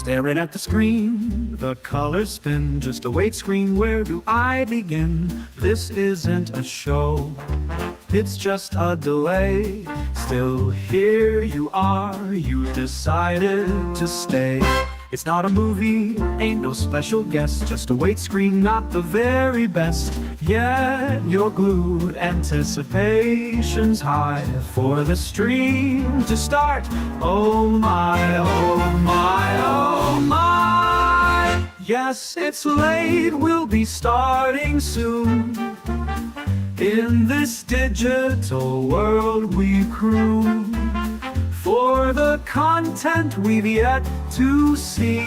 Staring at the screen, the colors spin. Just a weight screen, where do I begin? This isn't a show, it's just a delay. Still here you are, you decided to stay. It's not a movie, ain't no special guest, just a weight screen, not the very best. Yet you're glued, anticipation's high for the stream to start. Oh my, oh my, oh my. Yes, it's late, we'll be starting soon. In this digital world we croon for the content we've yet to see,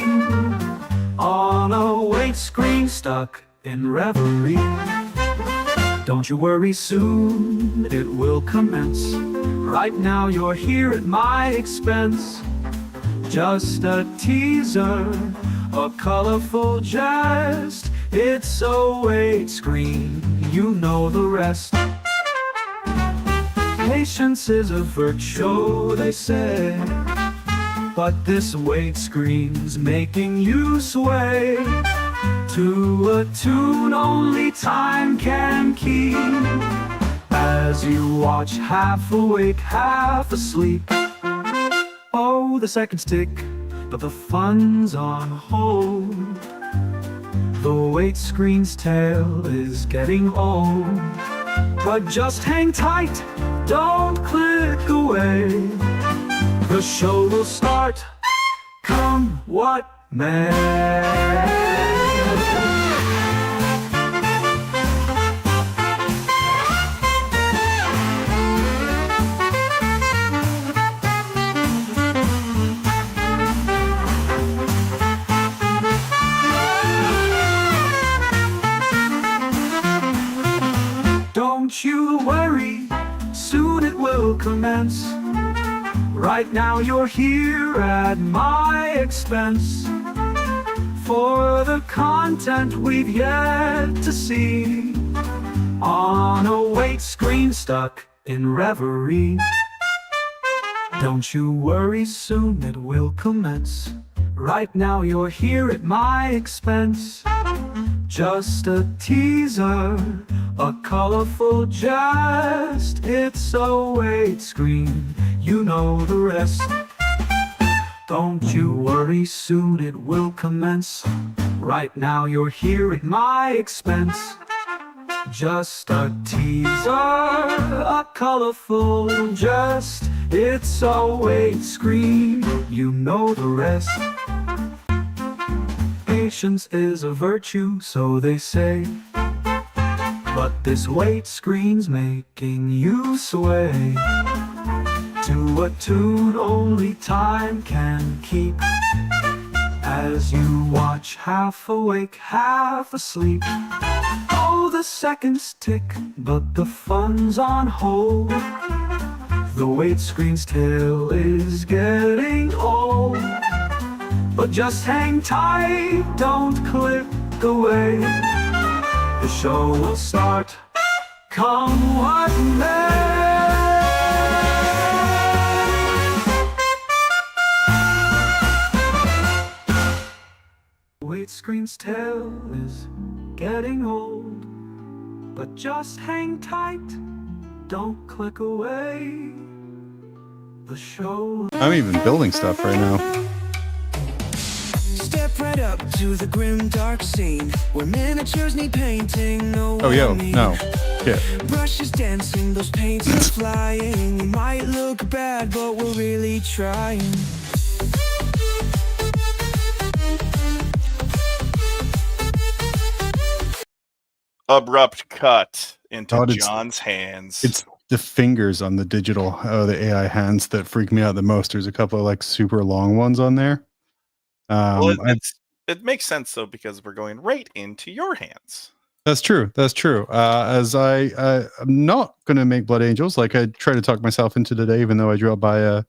on a weight screen stuck in reverie. Don't you worry, soon it will commence. Right now you're here at my expense. Just a teaser, a colorful jest. It's a weight screen, you know the rest. Patience is a virtue, they say, but this weight screen's making you sway to a tune only time can keep, as you watch half awake, half asleep. Oh, the seconds tick, but the fun's on hold. The weight screen's tale is getting old. But just hang tight, don't click away. The show will start, come what may. Don't you worry, soon it will commence. Right now you're here at my expense, for the content we've yet to see, on a weight screen stuck in reverie. Don't you worry, soon it will commence. Right now you're here at my expense. Just a teaser, a colorful jest. It's a weight screen, you know the rest. Don't you worry, soon it will commence. Right now you're here at my expense. Just a teaser, a colorful jest. It's a weight screen, you know the rest. Patience is a virtue, so they say, but this weight screen's making you sway to a tune only time can keep, as you watch half awake, half asleep. Oh, the seconds tick, but the fun's on hold. The weight screen's tale is getting old. But just hang tight, don't click away. The show will start, come what may. Weight screen's tale is getting old. But just hang tight, don't click away. The show... I'm even building stuff right now. Step right up to the grim dark scene where miniatures need painting. Oh, yo, no. Yeah. Brushes dancing, those paints are flying. You might look bad, but we're really trying. Abrupt cut into Oh, John's hands. It's the fingers on the digital, the AI hands that freak me out the most. There's a couple of like super long ones on there. Well, it makes sense though, because we're going right into your hands. That's true. That's true. As I'm not going to make Blood Angels, like I tried to talk myself into today, even though I drove by a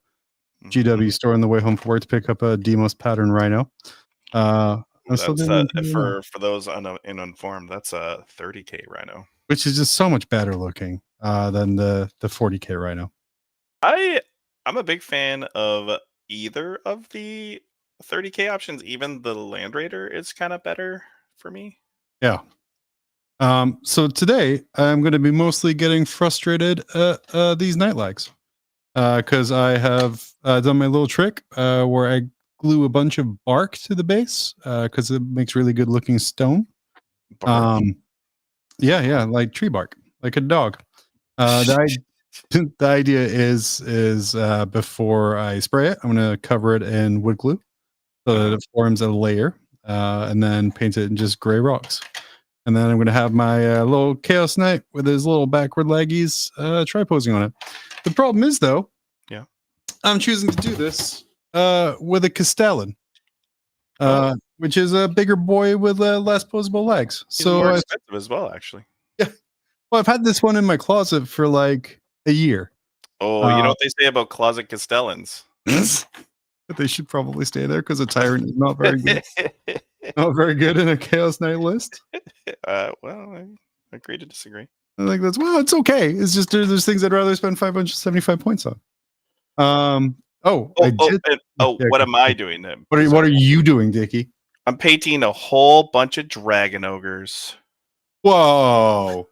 GW store on the way home from work to pick up a Demos pattern Rhino. That's for those uninformed, that's a 30K Rhino, which is just so much better looking than the 40K Rhino. I'm a big fan of either of the 30K options, even the Land Raider is kind of better for me. Yeah. So today I'm going to be mostly getting frustrated at these night lags because I have done my little trick where I glue a bunch of bark to the base because it makes really good looking stone. Bark. Yeah, like tree bark, like a dog. The idea is before I spray it, I'm going to cover it in wood glue so that it forms a layer, and then paint it in just gray rocks. And then I'm going to have my little Chaos Knight with his little backward leggies try-posing on it. The problem is, though, yeah, I'm choosing to do this with a Castellan, which is a bigger boy with less posable legs. He's more expensive as well, actually. Yeah. Well, I've had this one in my closet for like a year. Oh, you know what they say about closet Castellans? But they should probably stay there because a Tyrant is not very good. Not very good in a Chaos Knight list. Well, I agree to disagree. I think it's okay. It's just there's things I'd rather spend 575 points on. What am I doing then? What are you doing, Dickie? I'm painting a whole bunch of dragon ogres. Whoa.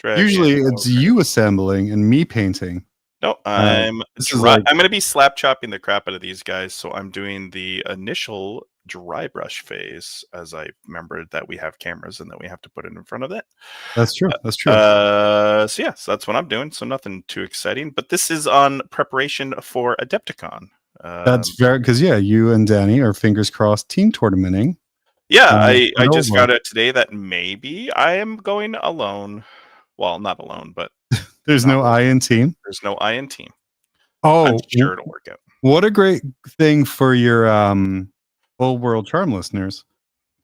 Usually it's you assembling and me painting. No, I'm going to be slap chopping the crap out of these guys. So I'm doing the initial dry brush phase, as I remembered that we have cameras and that we have to put it in front of it. That's true. That's true. So that's what I'm doing. So nothing too exciting, but this is on preparation for Adepticon. That's very because you and Danny are fingers crossed team tournamenting. Yeah, I just found out today that maybe I am going alone. Well, not alone, but there's no I in team. There's no I in team. Oh, I'm sure it'll work out. What a great thing for your Old World Charm listeners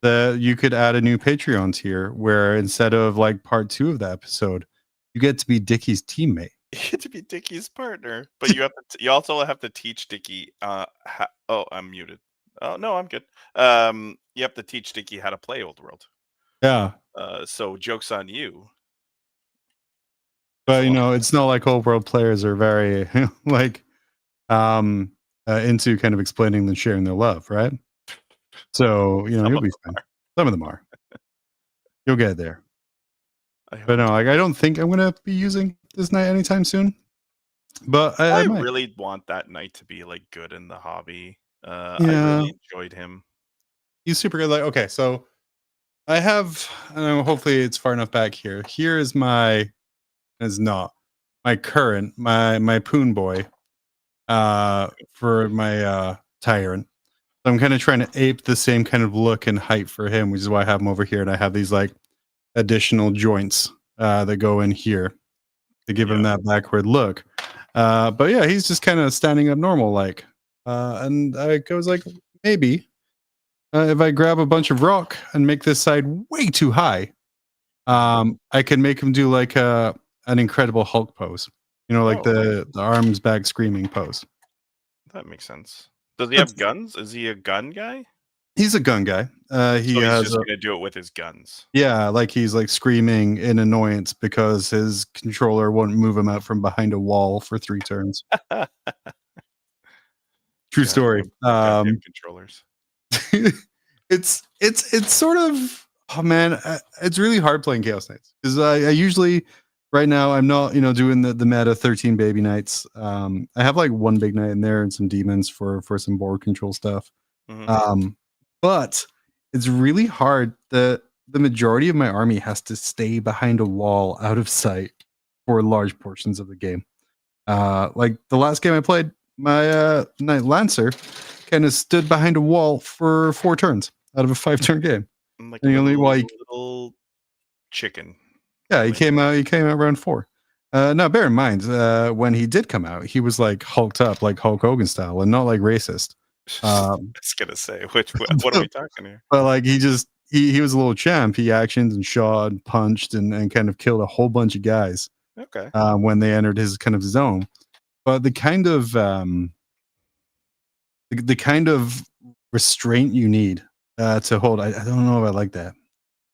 that you could add a new Patreon tier where instead of like part 2 of the episode, you get to be Dickie's teammate. You get to be Dickie's partner, but you have to. You also have to teach Dickie. I'm muted. Oh no, I'm good. You have to teach Dickie how to play Old World. Yeah. So joke's on you. But it's not like Old World players are very like into kind of explaining and sharing their love, right? So you'll be fine. Some of them are. You'll get there. But no, I don't think I'm gonna be using this knight anytime soon. But I really want that knight to be like good in the hobby. I really enjoyed him. He's super good. Like, okay, so I have hopefully it's far enough back here. Here is my current my Poon boy for my Tyrant. So I'm kind of trying to ape the same kind of look and height for him, which is why I have him over here, and I have these like additional joints that go in here to give him that backward look. But yeah, he's just kind of standing up normal like. And I was like, maybe if I grab a bunch of rock and make this side way too high, I can make him do like an Incredible Hulk pose. Like the arms back screaming pose. That makes sense. Does he have guns? Is he a gun guy? He's a gun guy. He's just going to do it with his guns. Yeah, like he's like screaming in annoyance because his controller won't move him out from behind a wall for 3 turns. True story. Controllers. It's sort of it's really hard playing Chaos Knights because I usually right now I'm not doing the meta 13 baby knights. I have like 1 big knight in there and some demons for some board control stuff. Mm-hmm. But it's really hard. The majority of my army has to stay behind a wall out of sight for large portions of the game. Like the last game I played, my Knight Lancer kind of stood behind a wall for 4 turns out of a 5-turn game. Like and little chicken. Yeah, he came out round 4. Now bear in mind, when he did come out, he was like hulked up like Hulk Hogan style and not like racist. I was gonna say, what are we talking here? But like he was a little champ. He actioned and shot and punched and kind of killed a whole bunch of guys. Okay. When they entered his kind of zone. But the kind of the kind of restraint you need to hold, I don't know if I like that.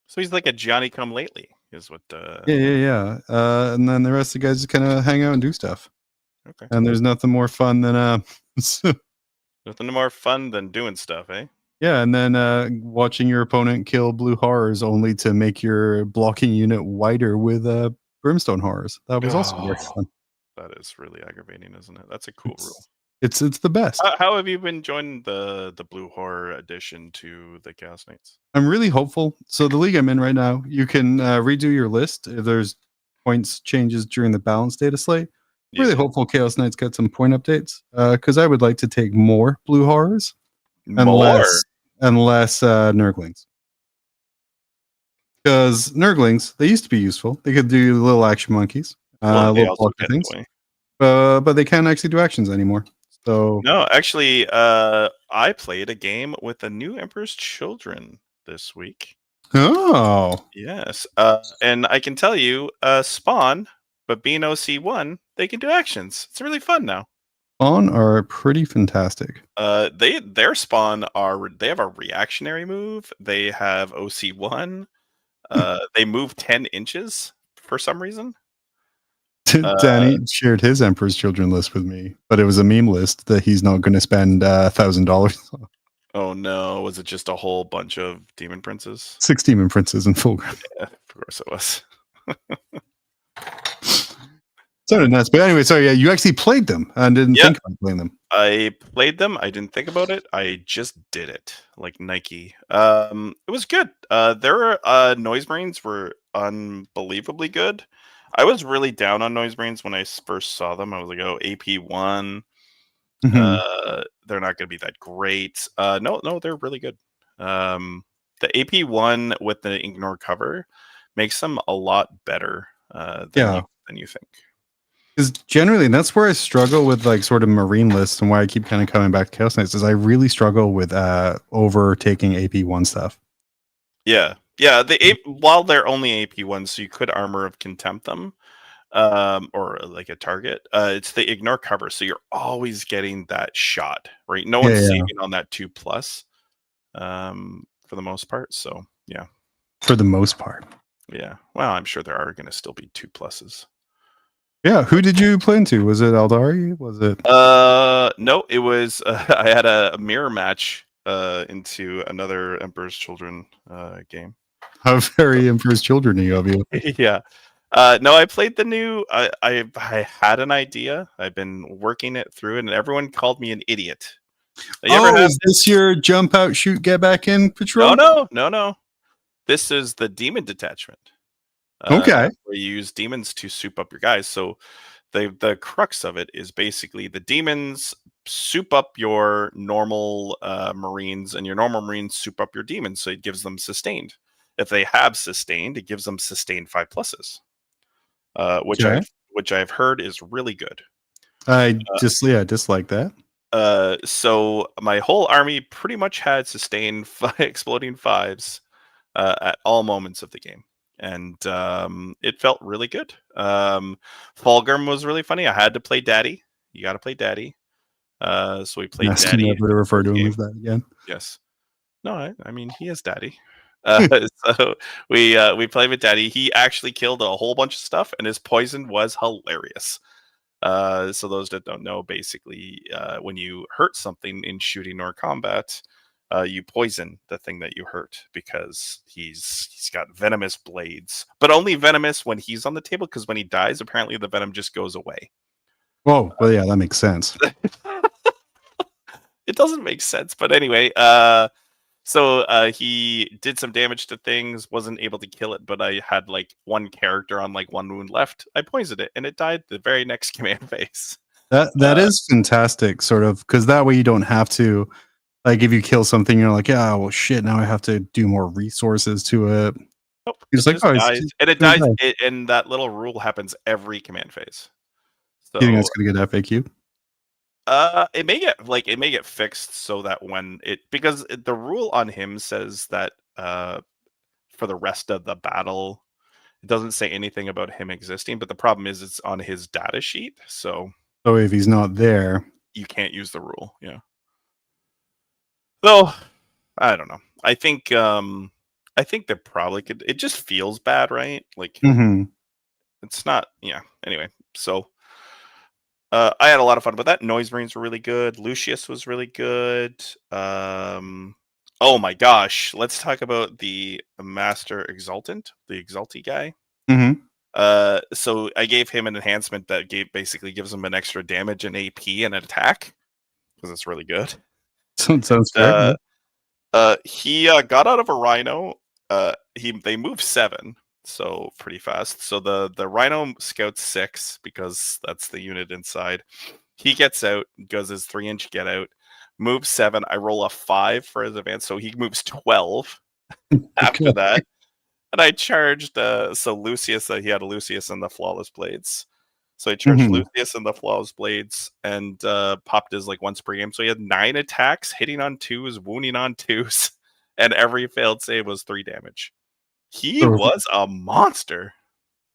So he's like a Johnny come lately, is what Yeah. And then the rest of the guys just kind of hang out and do stuff. Okay. And there's nothing more fun than there's Nothing more fun than doing stuff, eh? Yeah, and then watching your opponent kill blue horrors only to make your blocking unit wider with brimstone horrors. That was also very fun. That is really aggravating, isn't it? That's a cool rule. It's the best. How have you been joining the blue horror addition to the Chaos Knights? I'm really hopeful. So the league I'm in right now, you can redo your list if there's points changes during the balance data slate. Really hopeful Chaos Knights get some point updates because I would like to take more blue horrors and less Nurglings. Because Nurglings, they used to be useful. They could do little action monkeys, little blocky things, but they can't actually do actions anymore. So no, actually, I played a game with the new Emperor's Children this week. Oh, yes, and I can tell you, Spawn, but being OC1, they can do actions. It's really fun now. Spawn are pretty fantastic. Their Spawn they have a reactionary move. They have OC1. They move 10 inches for some reason. Danny shared his Emperor's Children list with me, but it was a meme list that he's not going to spend $1,000. Oh no, was it just a whole bunch of demon princes? 6 demon princes in full grip. Yeah, of course it was. Sounded nuts, but anyway, so yeah, you actually played them and didn't think about playing them. I played them. I didn't think about it. I just did it, like Nike. It was good. Their Noise Marines were unbelievably good. I was really down on Noise Marines when I first saw them. I was like, oh, AP1. They're not going to be that great. No, they're really good. The AP1 with the ignore cover makes them a lot better than you think. Because generally, and that's where I struggle with like sort of marine lists and why I keep kind of coming back to Chaos Knights is I really struggle with overtaking AP1 stuff. Yeah. While they're only AP1, so you could Armor of Contempt them, or like a target. It's the ignore cover, so you're always getting that shot, right? No one's saving on that 2+, for the most part. So yeah. For the most part. Yeah. Well, I'm sure there are going to still be 2+. Yeah, who did you play into? Was it Eldari? Was it? No, it was. I had a mirror match into another Emperor's Children game. How very Emperor's Children of you? Yeah. No, I played the new. I had an idea. I've been working it through, and everyone called me an idiot. Is this your jump out, shoot, get back in patrol? No. This is the demon detachment. Okay. Where you use demons to soup up your guys. So the crux of it is basically the demons soup up your normal Marines, and your normal Marines soup up your demons. So it gives them sustained. If they have sustained, it gives them sustained 5+, which I've heard is really good. I dislike that. So my whole army pretty much had sustained exploding 5s at all moments of the game. And it felt really good. Fulgrim was really funny. I had to play Daddy. You got to play Daddy. So we played Daddy. Never to refer to him as that again. Yes. No, I mean, he is Daddy. So we played with Daddy. He actually killed a whole bunch of stuff, and his poison was hilarious. So those that don't know, basically, when you hurt something in shooting or combat, you poison the thing that you hurt because he's got venomous blades, but only venomous when he's on the table, because when he dies, apparently the venom just goes away. Whoa, well, yeah, that makes sense. It doesn't make sense, but anyway, so he did some damage to things, wasn't able to kill it, but I had like one character on like 1 wound left. I poisoned it, and it died the very next command phase. That is fantastic, sort of, because that way you don't have to. Like, if you kill something, you're like, yeah, well, shit, now I have to do more resources to it. Nope. It's like, it dies, and that little rule happens every command phase. So, you think that's going to get FAQ? It may get fixed so that because the rule on him says that for the rest of the battle, it doesn't say anything about him existing, but the problem is it's on his data sheet. So if he's not there, you can't use the rule. Yeah. So I don't know. I think they probably could. It just feels bad, right? Like it's not. Yeah. Anyway, so I had a lot of fun with that. Noise Marines were really good. Lucius was really good. Oh my gosh, let's talk about the Master Exultant, the Exalty guy. Mm-hmm. So I gave him an enhancement that basically gives him an extra damage and AP and attack because it's really good. Sounds fair. He got out of a Rhino. They move 7, so pretty fast. So the Rhino scouts 6 because that's the unit inside. He gets out, goes his 3-inch get out, moves 7. I roll a 5 for his advance, so he moves 12 after that. And I charged so Lucius. He had a Lucius and the Flawless Blades. So I charged Lucius and the Flawless Blades and popped his like once per game. So he had 9 attacks, hitting on 2s, wounding on 2s, and every failed save was 3 damage. He was a monster.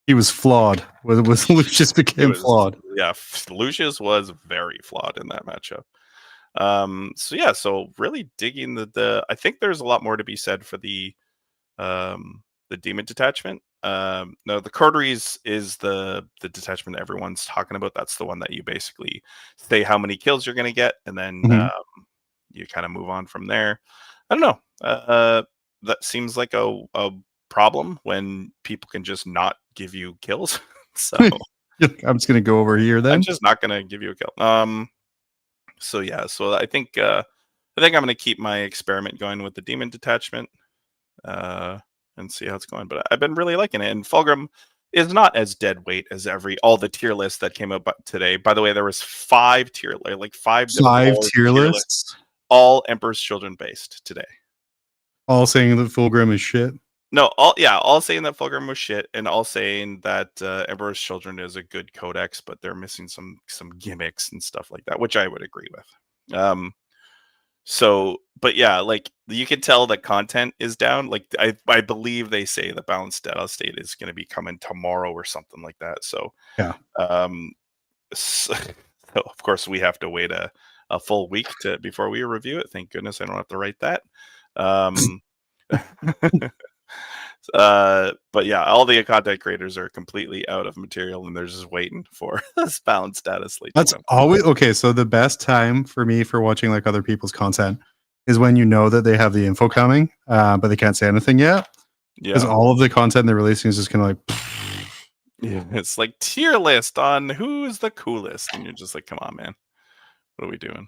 He was flawed. Lucius became flawed. Yeah, Lucius was very flawed in that matchup. So really digging the I think there's a lot more to be said for the demon detachment. No, the Coteries is the detachment that everyone's talking about. That's the one that you basically say how many kills you're going to get, and then you kind of move on from there. I don't know. That seems like a problem when people can just not give you kills. So I'm just going to go over here then. I'm just not going to give you a kill. So yeah. So I think I'm going to keep my experiment going with the demon detachment. And see how it's going. But I've been really liking it. And Fulgrim is not as dead weight as all the tier lists that came up today. By the way, there was 5 tier tier lists, all Emperor's Children based today. All saying that Fulgrim is shit. No, all saying that Fulgrim was shit, and all saying that Emperor's Children is a good codex, but they're missing some gimmicks and stuff like that, which I would agree with. So, but yeah, like you can tell that content is down. Like I believe they say the balanced data state is going to be coming tomorrow or something like that. So yeah. So of course we have to wait a full week before we review it. Thank goodness I don't have to write that. But yeah, all the content creators are completely out of material and they're just waiting for this balanced status. That's always okay. So the best time for me for watching like other people's content is when you know that they have the info coming, but they can't say anything yet. Yeah, because all of the content they're releasing is just kind of like, yeah, it's like tier list on who's the coolest, and you're just like, come on, man, what are we doing?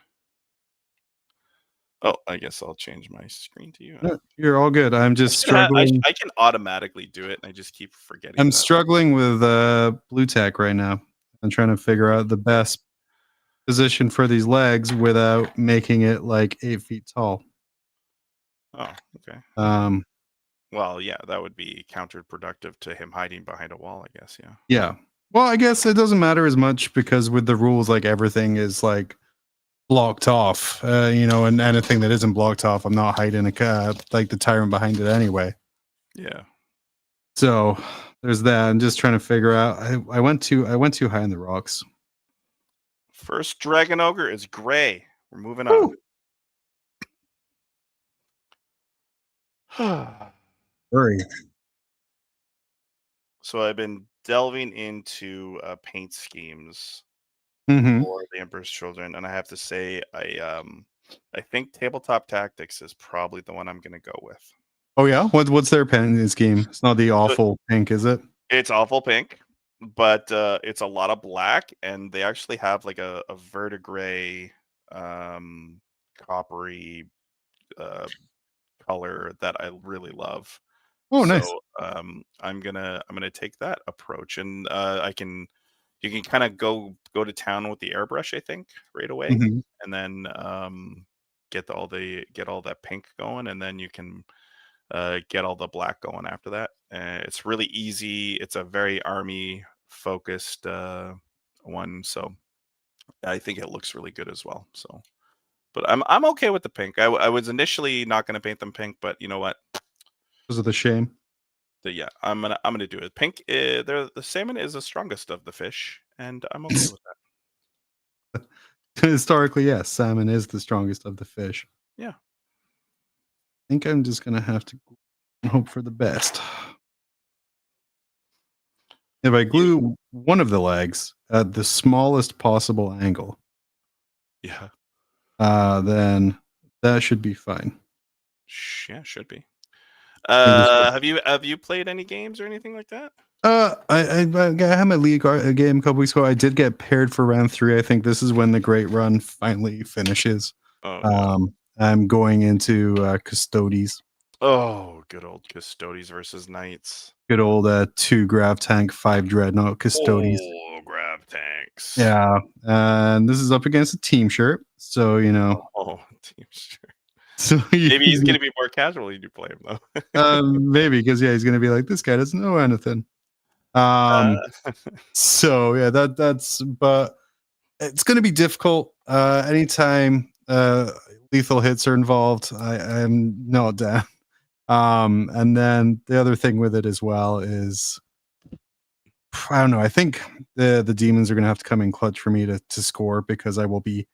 Oh, I guess I'll change my screen to you. No, you're all good. I'm just struggling. I can automatically do it, and I just keep forgetting. I'm struggling with blue tack right now. I'm trying to figure out the best position for these legs without making it like 8 feet tall. Oh, okay. Well, yeah, that would be counterproductive to him hiding behind a wall, I guess. Yeah. Yeah. Well, I guess it doesn't matter as much because with the rules, like everything is like blocked off, and anything that isn't blocked off, I'm not hiding like the tyrant behind it anyway. Yeah. So there's that. I'm just trying to figure out. I went too high in the rocks. First Dragon Ogre is gray. We're moving on. Hurry. So I've been delving into paint schemes for the Emperor's Children, and I have to say, I think Tabletop Tactics is probably the one I'm going to go with. Oh yeah, what's their paint scheme? It's not the awful pink, is it? It's awful pink, but it's a lot of black, and they actually have like a verdigray, coppery color that I really love. Oh, nice. So I'm gonna take that approach, and you can kind of go to town with the airbrush, I think, right away, and then get all that pink going, and then you can get all the black going after that. It's really easy. It's a very army focused one, so I think it looks really good as well. So, but I'm okay with the pink. I was initially not going to paint them pink, but you know what? Because of the shame. Yeah, I'm gonna do it. Pink. The salmon is the strongest of the fish, and I'm okay with that. Historically, yes, salmon is the strongest of the fish. Yeah. I think I'm just gonna have to hope for the best. If I glue one of the legs, at the smallest possible angle, Yeah. then that should be fine. Yeah, should be. Fingers crossed. Have you played any games or anything like that? I had my league game a couple weeks ago. I did get paired for round 3. I think this is when the great run finally finishes. Oh no. I'm going into Custodes. Oh, good old Custodes versus Knights. Good old 2 Grav Tank, 5 Dreadnought Custodes. Oh, grab tanks. Yeah, and this is up against a team shirt, so you know. Oh, team sure. So Maybe he's gonna be more casual when you play him though. maybe because he's gonna be like, this guy doesn't know anything. So yeah, that's but it's gonna be difficult. Anytime lethal hits are involved, I'm not down. And then the other thing with it as well is, I don't know. I think the demons are gonna have to come in clutch for me to score, because I will be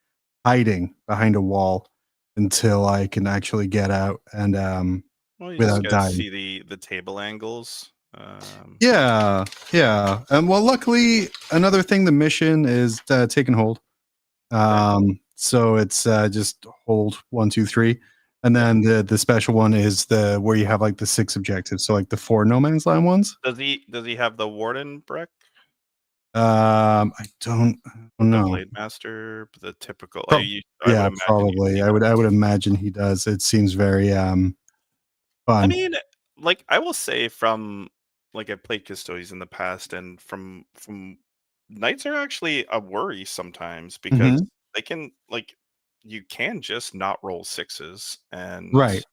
hiding behind a wall until I can actually get out and well, you without just gotta dying. see the table angles. Yeah. Well, luckily, another thing, the mission is take and hold. So it's just hold 1, 2, 3, and then the special one is the where you have like the 6 objectives. So like the 4 no man's land ones. Does he have the Warden Breck? I don't The know. Blade Master, the typical. Pro- I would Yeah, imagine probably. you- I would imagine he does. It seems very fun. I mean, like I will say from like I played Custodes in the past, and from Knights are actually a worry sometimes because they can like you can just not roll 6s, and Right.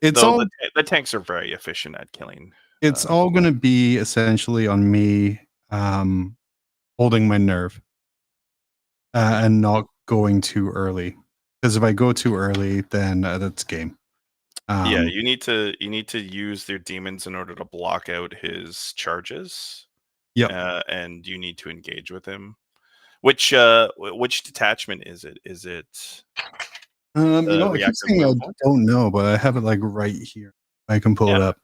It's though all the tanks are very efficient at killing. it's all going to be essentially on me holding my nerve and not going too early, because if I go too early, then that's game. Yeah, you need to use their demons in order to block out his charges. Yep. And you need to engage with him. Which detachment is it? Is it You know, I keep reactive saying I movement? don't know, but I have it like right here. I can pull it Yeah. up.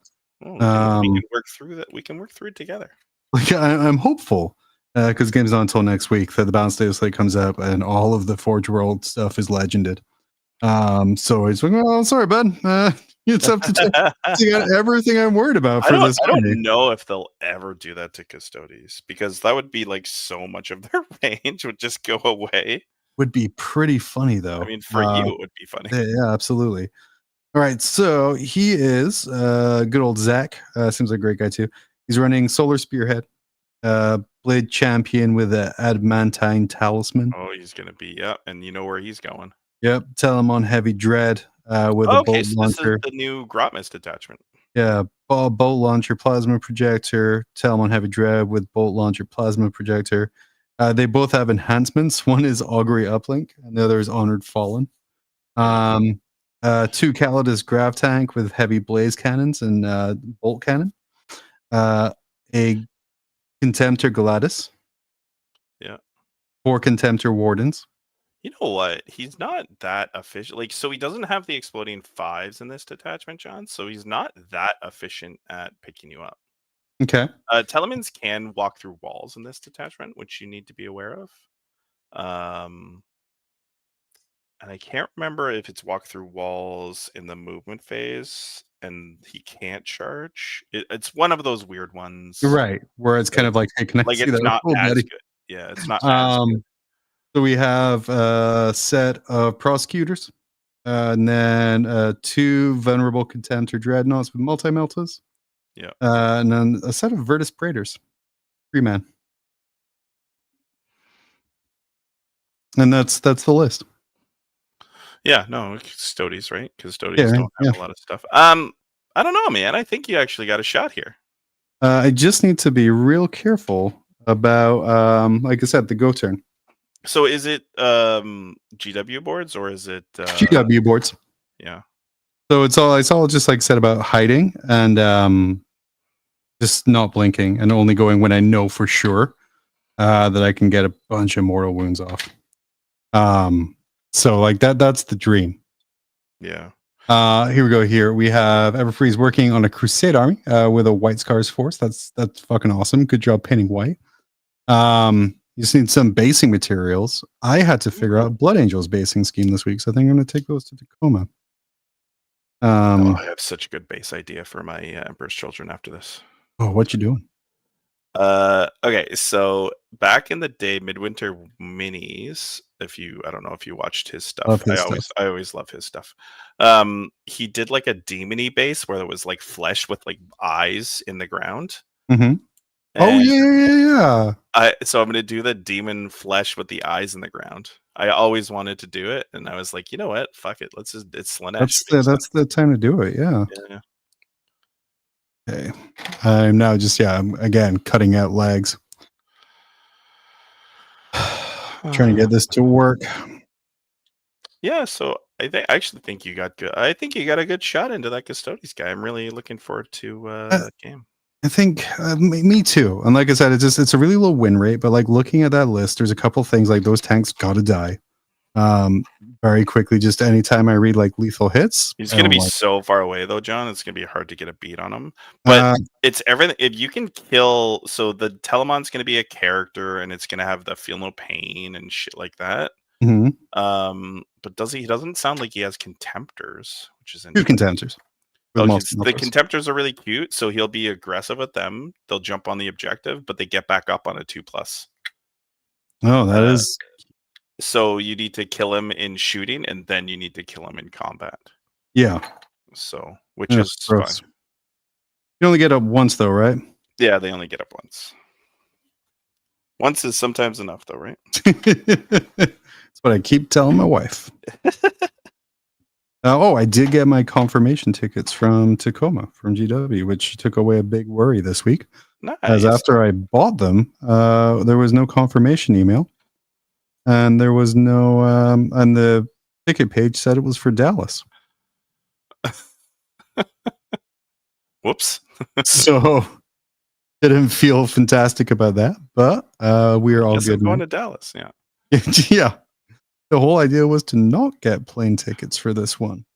Oh, we can work through that. We can work through it together. Like I'm hopeful, because the game's not until next week that the Balance Data Slate comes up and all of the Forge World stuff is legended. So it's like, oh, sorry, bud. It's up to you got everything I'm worried about for this. I don't know if they'll ever do that to Custodes, because that would be like so much of their range would just go away. Would be pretty funny though. I mean, for you, it would be funny. Yeah, absolutely. All right, so he is good old Zach. Seems like a great guy too. He's running Solar Spearhead, Blade Champion with an Adamantine Talisman. Oh, he's gonna be and you know where he's going. Yep, Telemon Heavy Dread with a bolt so launcher. this is the new Grotmist attachment. Yeah, bolt launcher, plasma projector, Telemon Heavy Dread with bolt launcher, plasma projector. They both have enhancements. One is Augury Uplink, and the other is Honored Fallen. 2 Calidus Grav Tank with heavy blaze cannons and bolt cannon. A Contemptor Gladys. Yeah. 4 Contemptor Wardens. You know what? He's not that efficient. Like, so he doesn't have the exploding 5s in this detachment, John. So he's not that efficient at picking you up. Okay. Telemans can walk through walls in this detachment, which you need to be aware of. And I can't remember if it's walk through walls in the movement phase and he can't charge. It's one of those weird ones. Right. Where it's kind of like, hey, can I Like see it's that? not Oh, as buddy. good. Yeah, it's not as good. So we have a set of prosecutors, and then 2 vulnerable contemptor dreadnoughts with multi-meltas. Yeah. And then a set of Virtus Praetors. 3-man. And that's the list. Yeah, no, Custodes, right? Custodes don't have a lot of stuff. I don't know, man. I think you actually got a shot here. I just need to be real careful about, like I said, the go turn. So is it GW boards or is it GW boards? Yeah. So it's all just like said about hiding and just not blinking and only going when I know for sure that I can get a bunch of mortal wounds off. So like that's the dream. Yeah. Here we go. Here we have Everfreeze working on a Crusade army with a White Scars force. That's fucking awesome. Good job painting white. You just need some basing materials. I had to figure out Blood Angel's basing scheme this week, so I think I'm going to take those to Tacoma. I have such a good base idea for my Emperor's Children after this. Oh, what you doing? Okay, so back in the day, Midwinter Minis, I don't know if you watched his stuff. Love his stuff. I always love his stuff. He did like a demony base where there was like flesh with like eyes in the ground. Mm-hmm. Oh yeah. So I'm gonna do the demon flesh with the eyes in the ground. I always wanted to do it, and I was like, you know what? Fuck it. It's Slanesh. That's the time to do it. Yeah. Yeah. Okay. I'm now just I'm again cutting out legs. Trying to get this to work. Yeah, so I actually think you got good. I think you got a good shot into that Custodes guy. I'm really looking forward to that game. I think me too. And like I said, it's a really low win rate, but like looking at that list, there's a couple things like those tanks gotta die. Very quickly, just anytime I read like lethal hits. He's gonna be so far away though, John. It's gonna be hard to get a beat on him. But it's everything. If you can kill, so the Telemon's gonna be a character, and it's gonna have the feel no pain and shit like that. Mm-hmm. But he doesn't sound like he has contemptors, which is interesting. 2 contemptors. The contemptors are really cute, so he'll be aggressive with them. They'll jump on the objective, but they get back up on a 2+. Oh, that is. So you need to kill him in shooting, and then you need to kill him in combat. Yeah. So, which is fine. You only get up once, though, right? Yeah, they only get up once. Once is sometimes enough, though, right? That's what I keep telling my wife. I did get my confirmation tickets from Tacoma, from GW, which took away a big worry this week. Nice. As after I bought them, there was no confirmation email. And there was no, and the ticket page said it was for Dallas. Whoops. So didn't feel fantastic about that, but we're all good. I'm going to Dallas, yeah. Yeah. The whole idea was to not get plane tickets for this one.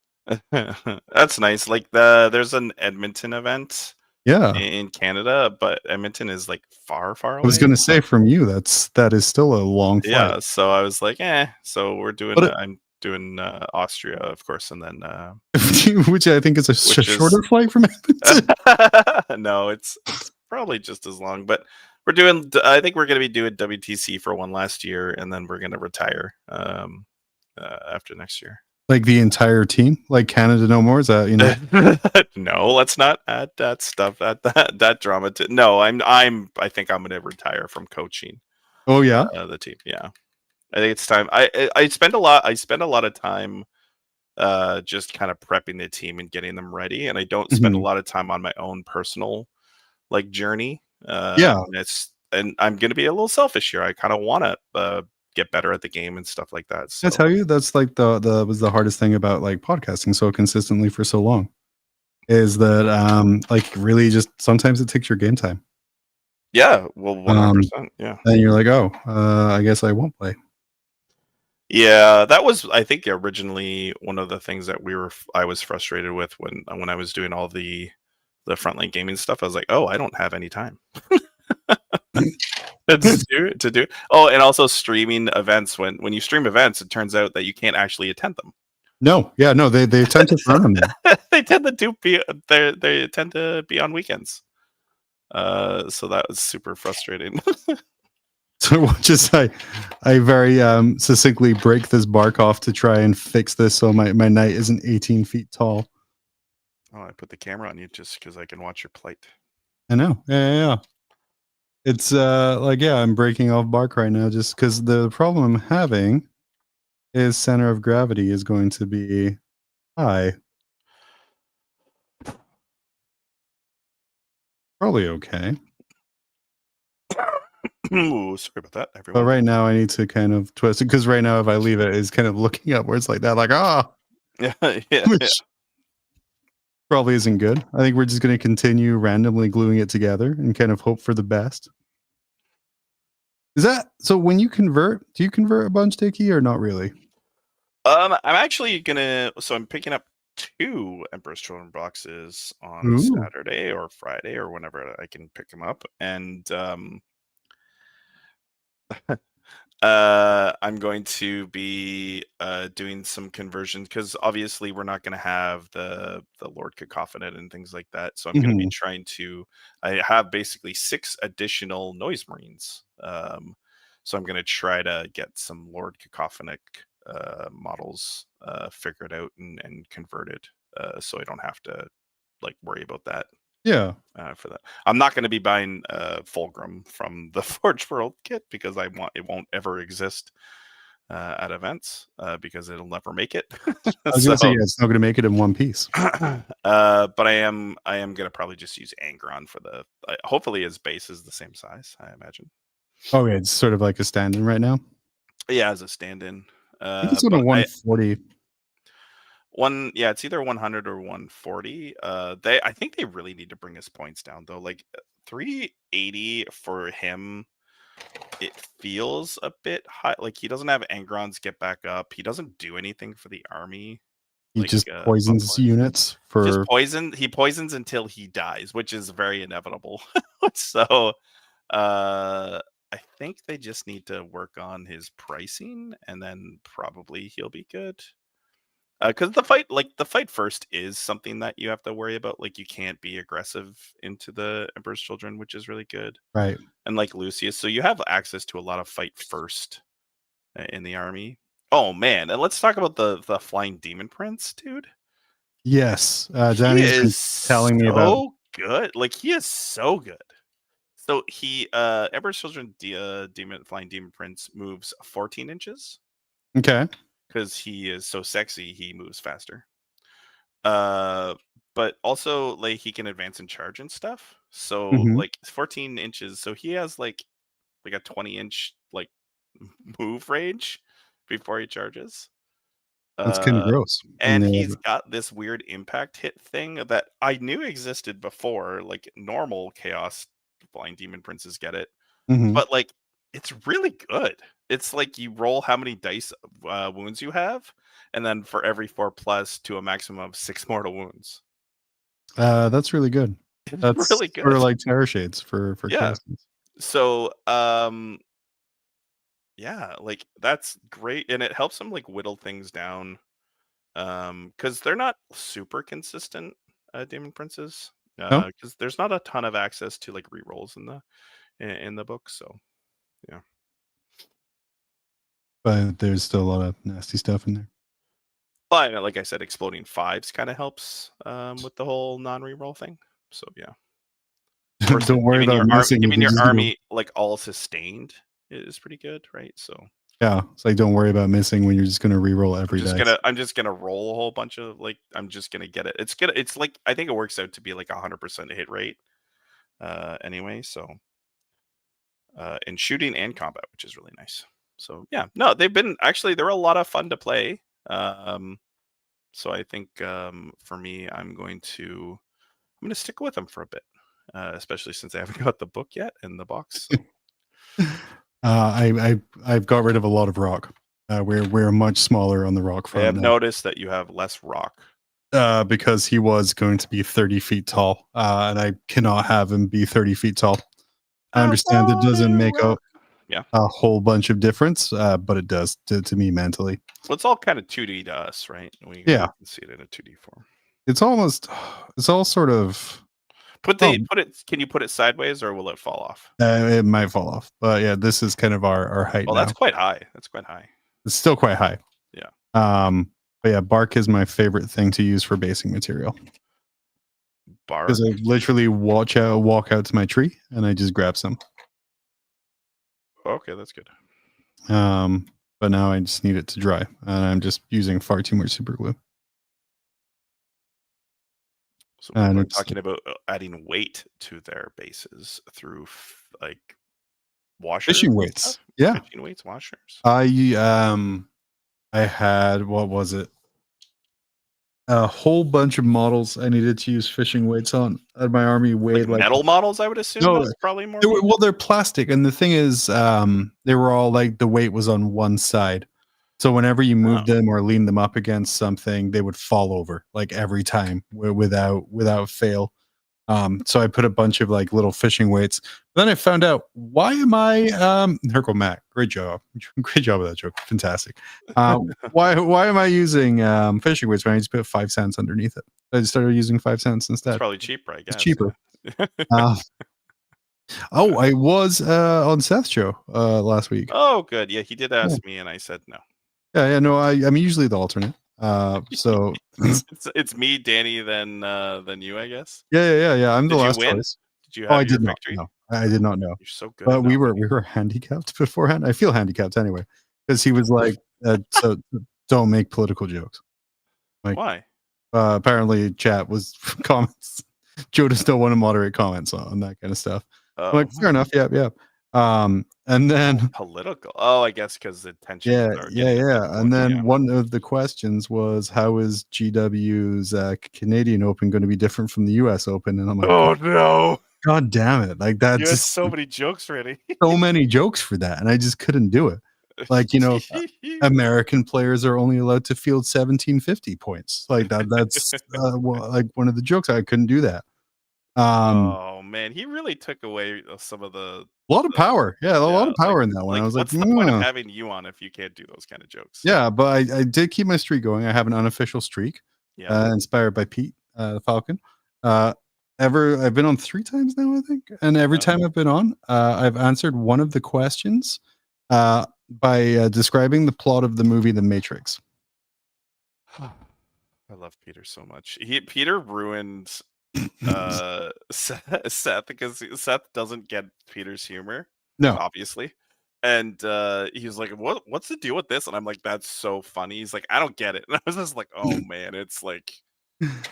That's nice. Like there's an Edmonton event. Yeah. In Canada, but Edmonton is like far away. I was going to say from you, that is still a long flight. Yeah, so I was like, so we're doing. I'm doing Austria, of course, and then which I think is a shorter flight from Edmonton. No, it's probably just as long. But we're doing. I think we're going to be doing WTC for one last year, and then we're going to retire after next year. Like the entire team, like Canada no more. Is that No, let's not add that stuff. That drama. No, I think I'm going to retire from coaching. Oh yeah, the team. Yeah, I think it's time. I spend a lot of time, just kind of prepping the team and getting them ready, and I don't spend a lot of time on my own personal like journey. And I'm going to be a little selfish here. I kind of want to get better at the game and stuff like that. So. I tell you, that's like was the hardest thing about like podcasting so consistently for so long, is that like really just sometimes it takes your game time. Yeah, well, 100%. Yeah, and you're like, oh, I guess I won't play. Yeah, that was I think originally one of the things that I was frustrated with when I was doing all the frontline gaming stuff. I was like, oh, I don't have any time. to do. Oh, and also streaming events. When you stream events, it turns out that you can't actually attend them. No, they tend to run them. They tend to be on weekends. So that was super frustrating. So just I very succinctly break this bark off to try and fix this so my knight isn't 18 feet tall. Oh, I put the camera on you just because I can watch your plight. I know. Yeah. It's I'm breaking off bark right now just because the problem I'm having is center of gravity is going to be high. Probably okay. Ooh, sorry about that, everyone. But right now I need to kind of twist it because right now if I leave it, it's kind of looking upwards like that, like which probably isn't good. I think we're just going to continue randomly gluing it together and kind of hope for the best. Is that so? When you convert, do you convert a bunch, Dickie, or not really? I'm actually gonna. So I'm picking up 2 Emperor's Children boxes on Ooh. Saturday or Friday or whenever I can pick them up, and I'm going to be doing some conversions because obviously we're not going to have the Lord Cacophonet and things like that. So I'm going to be Mhm. trying to. I have basically 6 additional Noise Marines. So I'm going to try to get some Lord Cacophonic models figured out and converted, so I don't have to like worry about that. Yeah. For that, I'm not going to be buying Fulgrim from the Forge World kit because it won't ever exist at events because it'll never make it. I was So, gonna say, yeah, it's not gonna make it in one piece. but I am going to probably just use Angron for the. Hopefully, his base is the same size. I imagine. Oh, yeah, it's sort of like a stand-in right now. Yeah, as a stand-in. I think it's on a But 140. it's either 100 or 140. I think they really need to bring his points down though. Like 380 for him, it feels a bit high. Like he doesn't have Angrons get back up. He doesn't do anything for the army. He Like just poisons buff-wise. units for He poisons until he dies, which is very inevitable. So I think they just need to work on his pricing and then probably he'll be good. Because the fight first is something that you have to worry about. Like you can't be aggressive into the Emperor's Children, which is really good. right. And like Lucius, so you have access to a lot of fight first in the army. Oh man, and let's talk about the Flying Demon Prince, dude. Yes. He Danny's been is telling me about. so good. Like he is so good. So he Emperor's Children Flying Demon Prince moves 14 inches. Okay. Because he is so sexy, he moves faster. But also like he can advance and charge and stuff. So Mhm. like 14 inches. So he has like a 20-inch like move range before he charges. That's kind of gross. And he's got this weird impact hit thing that I knew existed before. Like normal Chaos Flying Demon Princes get it, Mhm. but like it's really good. It's like you roll how many dice wounds you have, and then for every 4+ to a maximum of 6 mortal wounds. That's really good. It's That's really sort of good. like Terror Shades for Yeah. castings. So yeah, like that's great, and it helps them like whittle things down. Because they're not super consistent, Demon Princes. No, Because there's not a ton of access to like rerolls in the book. So yeah. but there's still a lot of nasty stuff in there. But like I said, exploding 5s kind of helps with the whole non-reroll thing. So yeah. Versus Don't worry about missing if giving you're your just gonna. army like all sustained is pretty good, right? So Yeah, it's like don't worry about missing when you're just gonna reroll every dice. I'm just gonna roll a whole bunch of like I'm just gonna get it. It's like I think it works out to be like 100% hit rate anyway. So in shooting and combat, which is really nice. So yeah, no, they're a lot of fun to play. So I think for me, I'm going to stick with them for a bit, especially since I haven't got the book yet in the box. So. I've got rid of a lot of rock. We're much smaller on the rock I front have now. noticed that you have less rock. Because he was going to be 30 feet tall, and I cannot have him be 30 feet tall. I understand it doesn't make a whole bunch of difference, but it does to me mentally. Well, it's all kind of 2D to us, right? We Yeah. can see it in a 2D form. It's all sort of. Can you put it sideways or will it fall off? It might fall off, but yeah, this is kind of our height now. That's quite high. It's still quite high. Yeah. But yeah, bark is my favorite thing to use for basing material. Bark? Because I literally walk out to my tree and I just grab some. Okay, that's good. But now I just need it to dry, and I'm just using far too much super glue. So we're talking about adding weight to their bases through like washers, fishing weights. Yeah, fishing weights, washers. I had, what was it? A whole bunch of models I needed to use fishing weights on. My army weighed like metal models, I would assume. No, that's probably more. They're plastic, and the thing is, they were all like the weight was on one side. So whenever you moved Oh. them or leaned them up against something, they would fall over like every time without fail. So I put a bunch of like little fishing weights. Then I found out why am I there go Matt. Great job. Great job with that joke. Fantastic. Why am I using fishing weights when I just put 5 cents underneath it? I just started using 5 cents It's instead. probably cheaper, I guess. It's cheaper. Yeah. I was on Seth's show last week. Oh, good. Yeah, he did ask me, and I said no. Yeah, no, I'm usually the alternate. So It's me, Danny, then you, I guess. yeah. I'm the Did you last win? choice. Did you Oh, have I your did not. victory? No, I did not know. You're so good. But at we nominating. were handicapped beforehand. I feel handicapped anyway because he was like, "So don't make political jokes." Like, Why? apparently, chat was comments. Joe just don't want to moderate comments on that kind of stuff. I'm like, fair enough. Yeah. And then Political. Oh, I guess because the tension. yeah. And then one of the questions was, how is GW's Canadian Open going to be different from the US Open? And I'm like, Oh no! God damn it! Like that's You had just so many jokes ready. so many jokes for that, and I just couldn't do it. Like, American players are only allowed to field 1750 points. Like that's like one of the jokes. I couldn't do that. Oh man, he really took away some of the A lot of power. Yeah, a lot of power like- in that one. I was like, what's the point of "Mm." having you on if you can't do those kind of jokes? Yeah, but I did keep my streak going. I have an unofficial streak, Yeah. inspired by Pete, the Falcon. I've been on 3 times now, I think, and every time I've been on, I've answered one of the questions by describing the plot of the movie The Matrix. I love Peter so much. Peter ruined Seth because Seth doesn't get Peter's humor, No, obviously. And he was like, what's the deal with this? And I'm like, that's so funny. He's like, I don't get it. And I was just like, oh man, it's like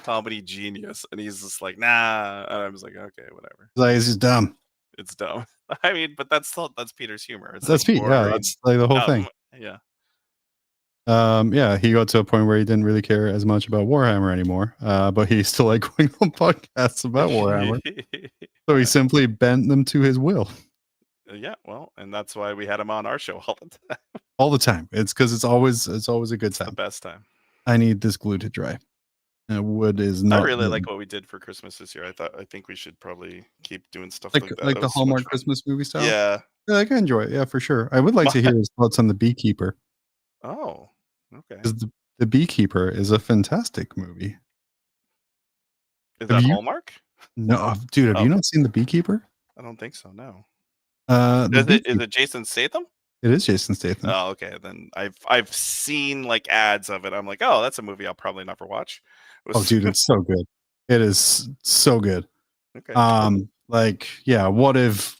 comedy genius. And he's just like, nah. And I was like, okay, whatever. like it's just dumb. It's dumb. I mean, but that's Peter's humor. It's That's like Pete. Yeah, boring, that's like the whole dumb. thing. Yeah. Yeah, he got to a point where he didn't really care as much about Warhammer anymore, but he still like going on podcasts about Warhammer. So he simply bent them to his will Yeah, well, and that's why we had him on our show all the time. all the time. It's because it's always a good The time. best time. I need this glue to dry. Wood is I not. really like what we did for Christmas this year. I think we should probably keep doing stuff like that. like It the was so much Hallmark fun. Christmas movie style. Yeah. Yeah, I can enjoy it. Yeah, for sure. I would like to hear his thoughts on The Beekeeper. Oh, okay. Because the Beekeeper is a fantastic movie. Is Have that you- Hallmark? No, dude, have Oh. you not seen The Beekeeper? I don't think so. No. The Is it Jason Statham? It is Jason Statham. Oh, okay. Then I've seen like ads of it. I'm like, oh, that's a movie I'll probably never watch. It Oh, was- dude, it's so good. It is so good. okay. Like, yeah, what if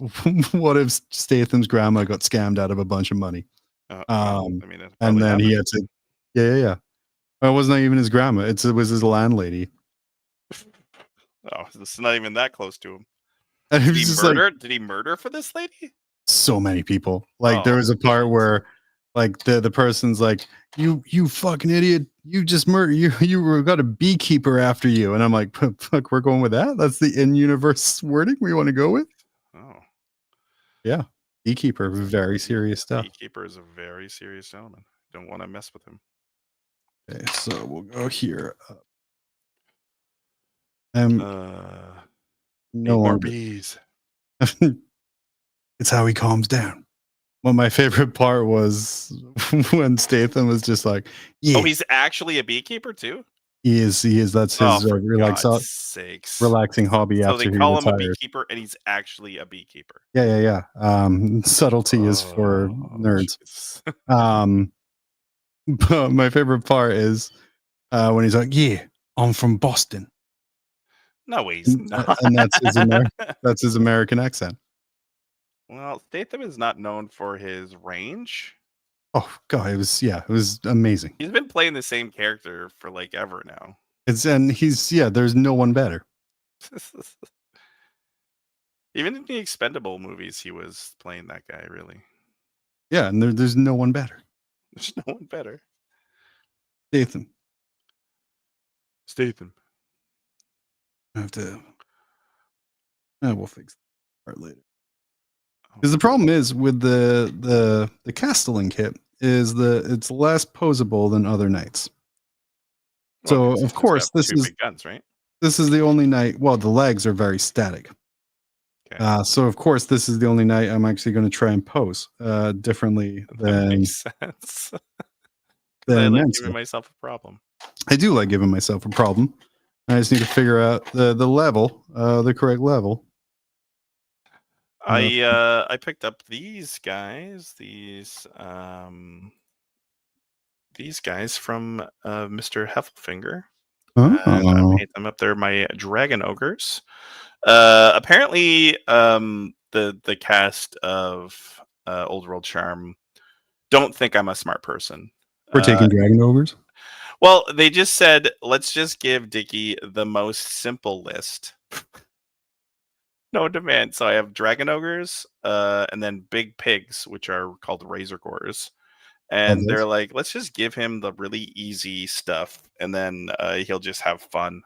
what if Statham's grandma got scammed out of a bunch of money? Well, I mean, it And probably then he happened. had to yeah. Well, it wasn't even his grandma. It was his landlady. Oh, this is not even that close to him. And it Did was he just like murder? Did he murder for this lady? so many people. Like there Oh, was a part jeez. where like the person's like, you fucking idiot, you just murder you got a beekeeper after you. And I'm like, fuck, we're going with that? That's the in-universe wording we want to go with? Oh, Beekeeper, very serious stuff. Beekeeper is a very serious gentleman. Don't want to mess with him. Okay, so we'll go here. Need No more longer. bees. It's how he calms down. Well, my favorite part was when Statham was just like, yeah, Oh, he's actually a beekeeper too. he is. That's his Oh, for relaxing God's sakes. hobby So after they he call him a retired. beekeeper, and he's actually a beekeeper. Yeah. Subtlety is for Oh, nerds. jeez. But my favorite part is when he's like, yeah, I'm from Boston. No, he's not. And that's his American accent. Well, Statham is not known for his range. Oh god, it was amazing. He's been playing the same character for like ever now. There's no one better. Even in the Expendable movies, he was playing that guy. Really, Yeah, and there's no one better. there's no one better. Statham. I have to. We'll fix that part later. Because the problem is with the Castellan kit is it's less posable than other knights. Well, So 'cause of he's just course got two big guns, right? this is the only knight. Well, the legs are very static. Okay. So of course this is the only knight I'm actually going to try and pose differently That than makes sense. 'Cause I like giving Mensa. myself a problem. I do like giving myself a problem. I just need to figure out the level, the correct level. I picked up these guys, these guys from Mr. Heffelfinger. And I Oh, paint them up. They're my dragon ogres. Apparently, the cast of Old World Charm don't think I'm a smart person. we're taking dragon ogres. Well, they just said, let's just give Dickie the most simple list. No demand. So I have dragon ogres, and then big pigs, which are called razor gores. And they're like, let's just give him the really easy stuff, and then he'll just have fun.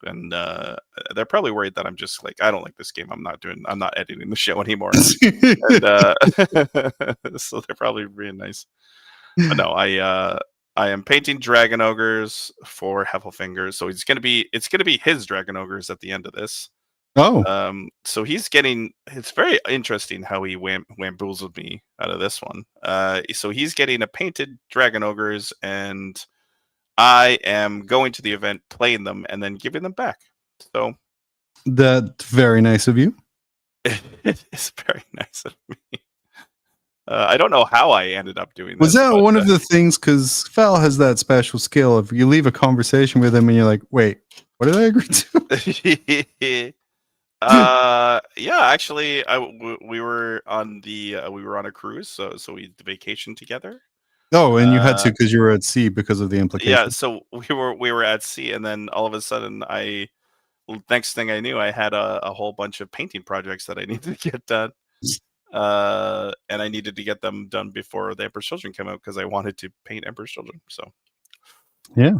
And they're probably worried that I'm just like, I don't like this game. I'm not editing the show anymore. And so they're probably really nice. But no, I am painting dragon ogres for Heffelfinger. So it's gonna be his dragon ogres at the end of this. Oh, So he's getting. It's very interesting how he wamboozled me out of this one. So he's getting a painted dragon ogres, and I am going to the event, playing them, and then giving them back. So that's very nice of you. it is very nice of me. I don't know how I ended up doing Was this. that one of the things? Because Val has that special skill. If you leave a conversation with him and you're like, "Wait, what did I agree to?" Yeah, actually, we were on a cruise, so we vacationed together. Oh, and you had to because you were at sea because of the implication. Yeah, so we were at sea, and then all of a sudden, next thing I knew, I had a whole bunch of painting projects that I needed to get done. And I needed to get them done before the Emperor's Children came out because I wanted to paint Emperor's Children. So Yeah.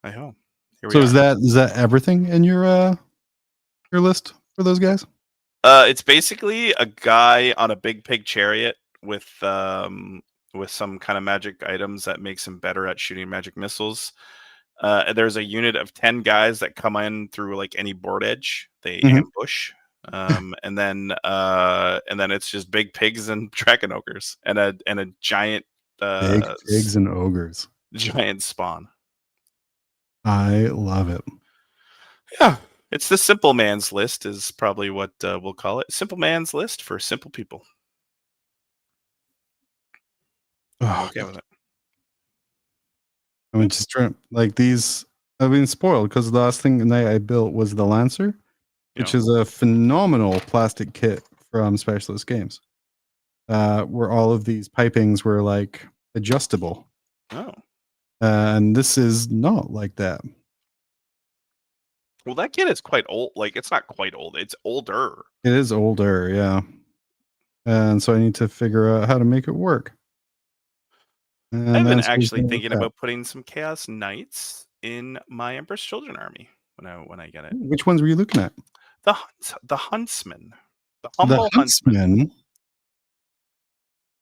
I hope. Here we So are. is that everything in your list for those guys? It's basically a guy on a big pig chariot with some kind of magic items that makes him better at shooting magic missiles. There's a unit of 10 guys that come in through like any board edge. They ambush. And then it's just big pigs and dragon ogres and a giant Big pigs and ogres. Giant spawn. I love it. Yeah, it's the simple man's list is probably what we'll call it. Simple man's list for simple people. I'm okay with it. I mean, just trying like these. I've been spoiled because the last thing I built was the Lancer, which is a phenomenal plastic kit from Specialist Games, where all of these pipings were like adjustable. Oh. And this is not like that. Well, that kit is quite old. Like, it's not quite old. It's older. It is older, yeah. And so I need to figure out how to make it work. And I've been actually thinking about putting some Chaos Knights in my Emperor's Children army when I get it. Which ones were you looking at? The Huntsman. The humble Huntsman.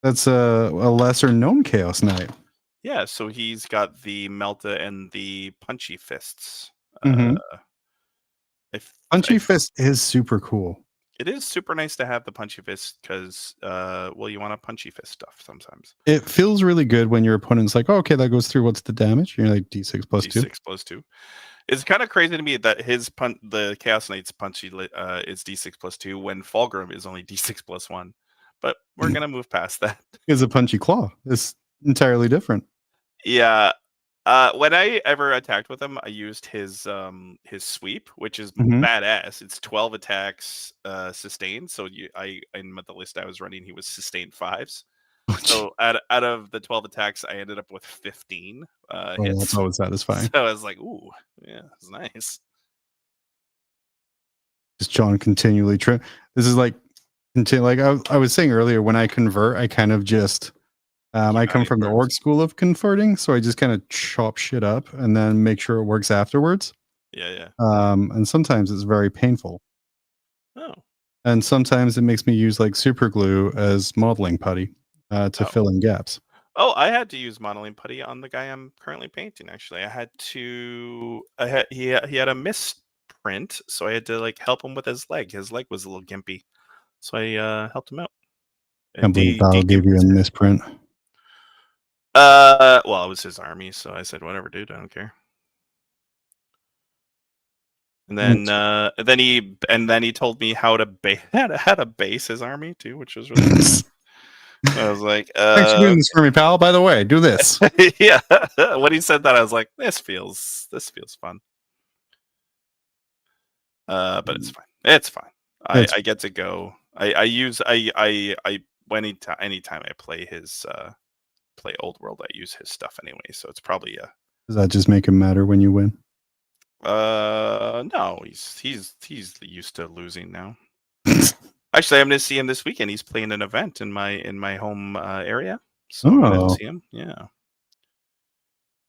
That's a lesser known Chaos Knight. Yeah, so he's got the Melta and the Punchy Fists. Punchy Fist is super cool. It is super nice to have the Punchy Fist because, you want a Punchy Fist stuff sometimes. It feels really good when your opponent's like, oh, okay, that goes through. What's the damage? You're like D6 plus 2. D6 plus 2. It's kind of crazy to me that the Chaos Knight's Punchy is D6 plus 2 when Fulgrim is only D6 plus 1. But we're going to move past that. It's a Punchy Claw. It's entirely different. Yeah. When I ever attacked with him, I used his sweep, which is badass. It's 12 attacks sustained. So in the list I was running, he was sustained 5s. So out of the 12 attacks, I ended up with 15 hits. That's always satisfying. So I was like, ooh, yeah, it's nice. Just John continually this is like I was saying earlier, when I convert, I kind of just I come from the org school of converting, so I just kind of chop shit up and then make sure it works afterwards. Yeah. And sometimes it's very painful. Oh. And sometimes it makes me use like super glue as modeling putty to fill in gaps. Oh, I had to use modeling putty on the guy I'm currently painting. Actually, he had a misprint, so I had to like help him with his leg. His leg was a little gimpy, so I helped him out. Can't believe Val gave you a misprint. Well, it was his army, so I said, "Whatever, dude. I don't care." And then he told me how to base his army too, which was really nice. I was like, "Thanks for doing this for me, pal. By the way, do this." Yeah. When he said that, I was like, "This feels fun." But it's fine. It's fine. I get to go. Anytime I play Old World, I use his stuff anyway. So it's probably Does that just make him matter when you win? No, he's used to losing now. Actually, I'm going to see him this weekend. He's playing an event in my home area, so I'm going to see him. Yeah,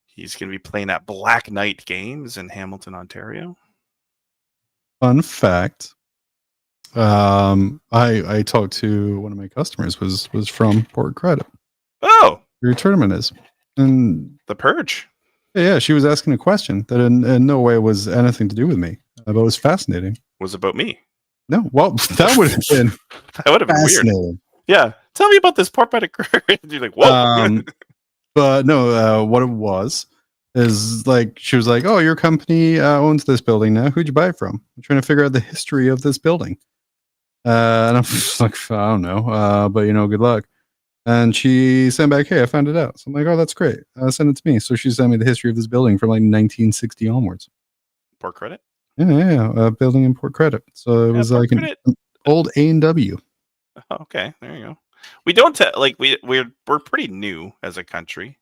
he's going to be playing at Black Knight Games in Hamilton, Ontario. Fun fact: I talked to one of my customers was from Port Credit. Oh, your tournament is, and the Purge. Yeah, she was asking a question that in no way was anything to do with me, but it was fascinating. Was about me. No, well, that would have been weird. Yeah, tell me about this Port Credit. You're like, whoa. But no, what it was is like she was like, "Oh, your company owns this building now. Who'd you buy it from?" I'm trying to figure out the history of this building, and I'm just like, I don't know, but good luck. And she sent back, "Hey, I found it out." So I'm like, "Oh, that's great. Send it to me." So she sent me the history of this building from like 1960 onwards. Port Credit? Yeah. Building in Port Credit. So it was like an old A&W. Okay, there you go. We don't we're pretty new as a country,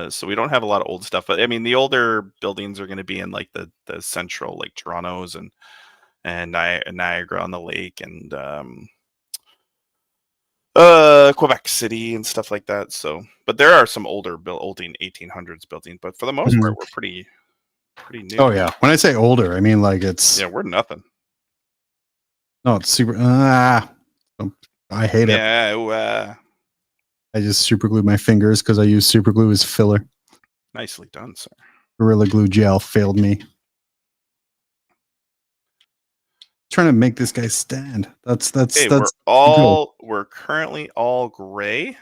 so we don't have a lot of old stuff. But I mean, the older buildings are going to be in like the central, like Toronto's and Niagara on the Lake and Quebec City and stuff like that. So, but there are some old 1800s buildings, but for the most part, we're pretty new. Oh yeah, when I say older, I mean like it's we're nothing. No, it's super. I hate it. Yeah. I just super glued my fingers because I use super glue as filler. Nicely done, sir. Gorilla Glue gel failed me. Trying to make this guy stand. That's we're currently all gray.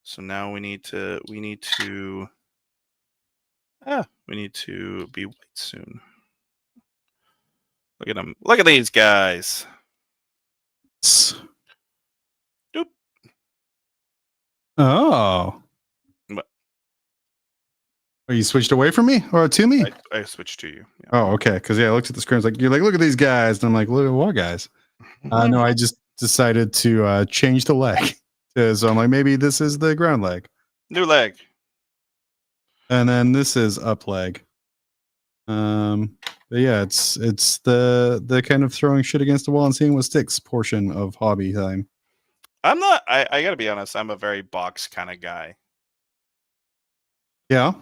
So now we need to be white soon. Look at them. Look at these guys. Doop. Oh. What? Oh, you switched away from me or to me? I switched to you. Yeah. Oh, okay. Because I looked at the screen. Like you're like, look at these guys, and I'm like, look at what guys? No, I just decided to change the leg. So I'm like, maybe this is the ground leg. New leg. And then this is up leg. But yeah, it's the kind of throwing shit against the wall and seeing what sticks portion of hobby time. I'm not. I gotta be honest. I'm a very box kind of guy. Yeah.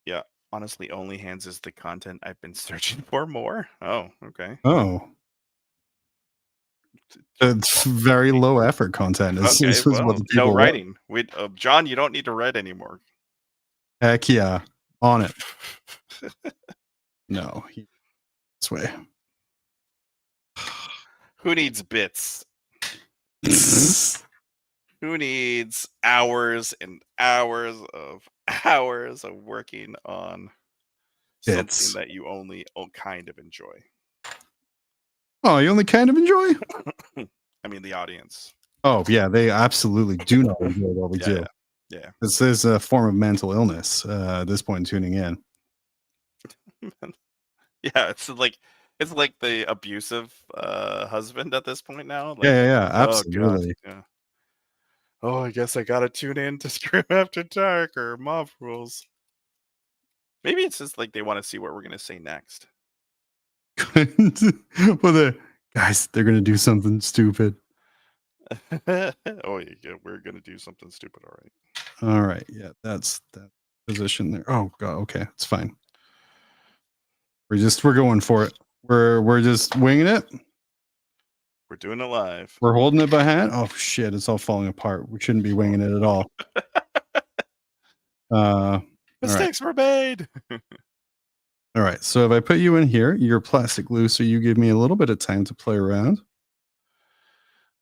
Yeah. Honestly, Only Hands is the content I've been searching for more. Oh, okay. Oh. It's very low effort content. No writing. John, you don't need to write anymore. Heck yeah, on it. No, this way. Who needs bits? Who needs hours and hours of working on something that you only kind of enjoy? Oh, you only kind of enjoy? I mean, the audience. Oh, yeah, they absolutely do not enjoy what we do. Yeah. This is a form of mental illness at this point, tuning in. Yeah, it's like the abusive husband at this point now. Like, yeah, absolutely. Oh, God, yeah. Oh, I guess I gotta tune in to Scream After Dark or Mob Rules. Maybe it's just like they want to see what we're gonna say next. Well, guys, they're gonna do something stupid. Oh yeah, we're gonna do something stupid. All right, yeah, that's that position there. Oh God, okay, it's fine. We're going for it. We're just winging it. We're doing it live. We're holding it by hand. Oh shit! It's all falling apart. We shouldn't be winging it at all. All right. Mistakes were made. All right. So if I put you in here, you're plastic loose, so you give me a little bit of time to play around.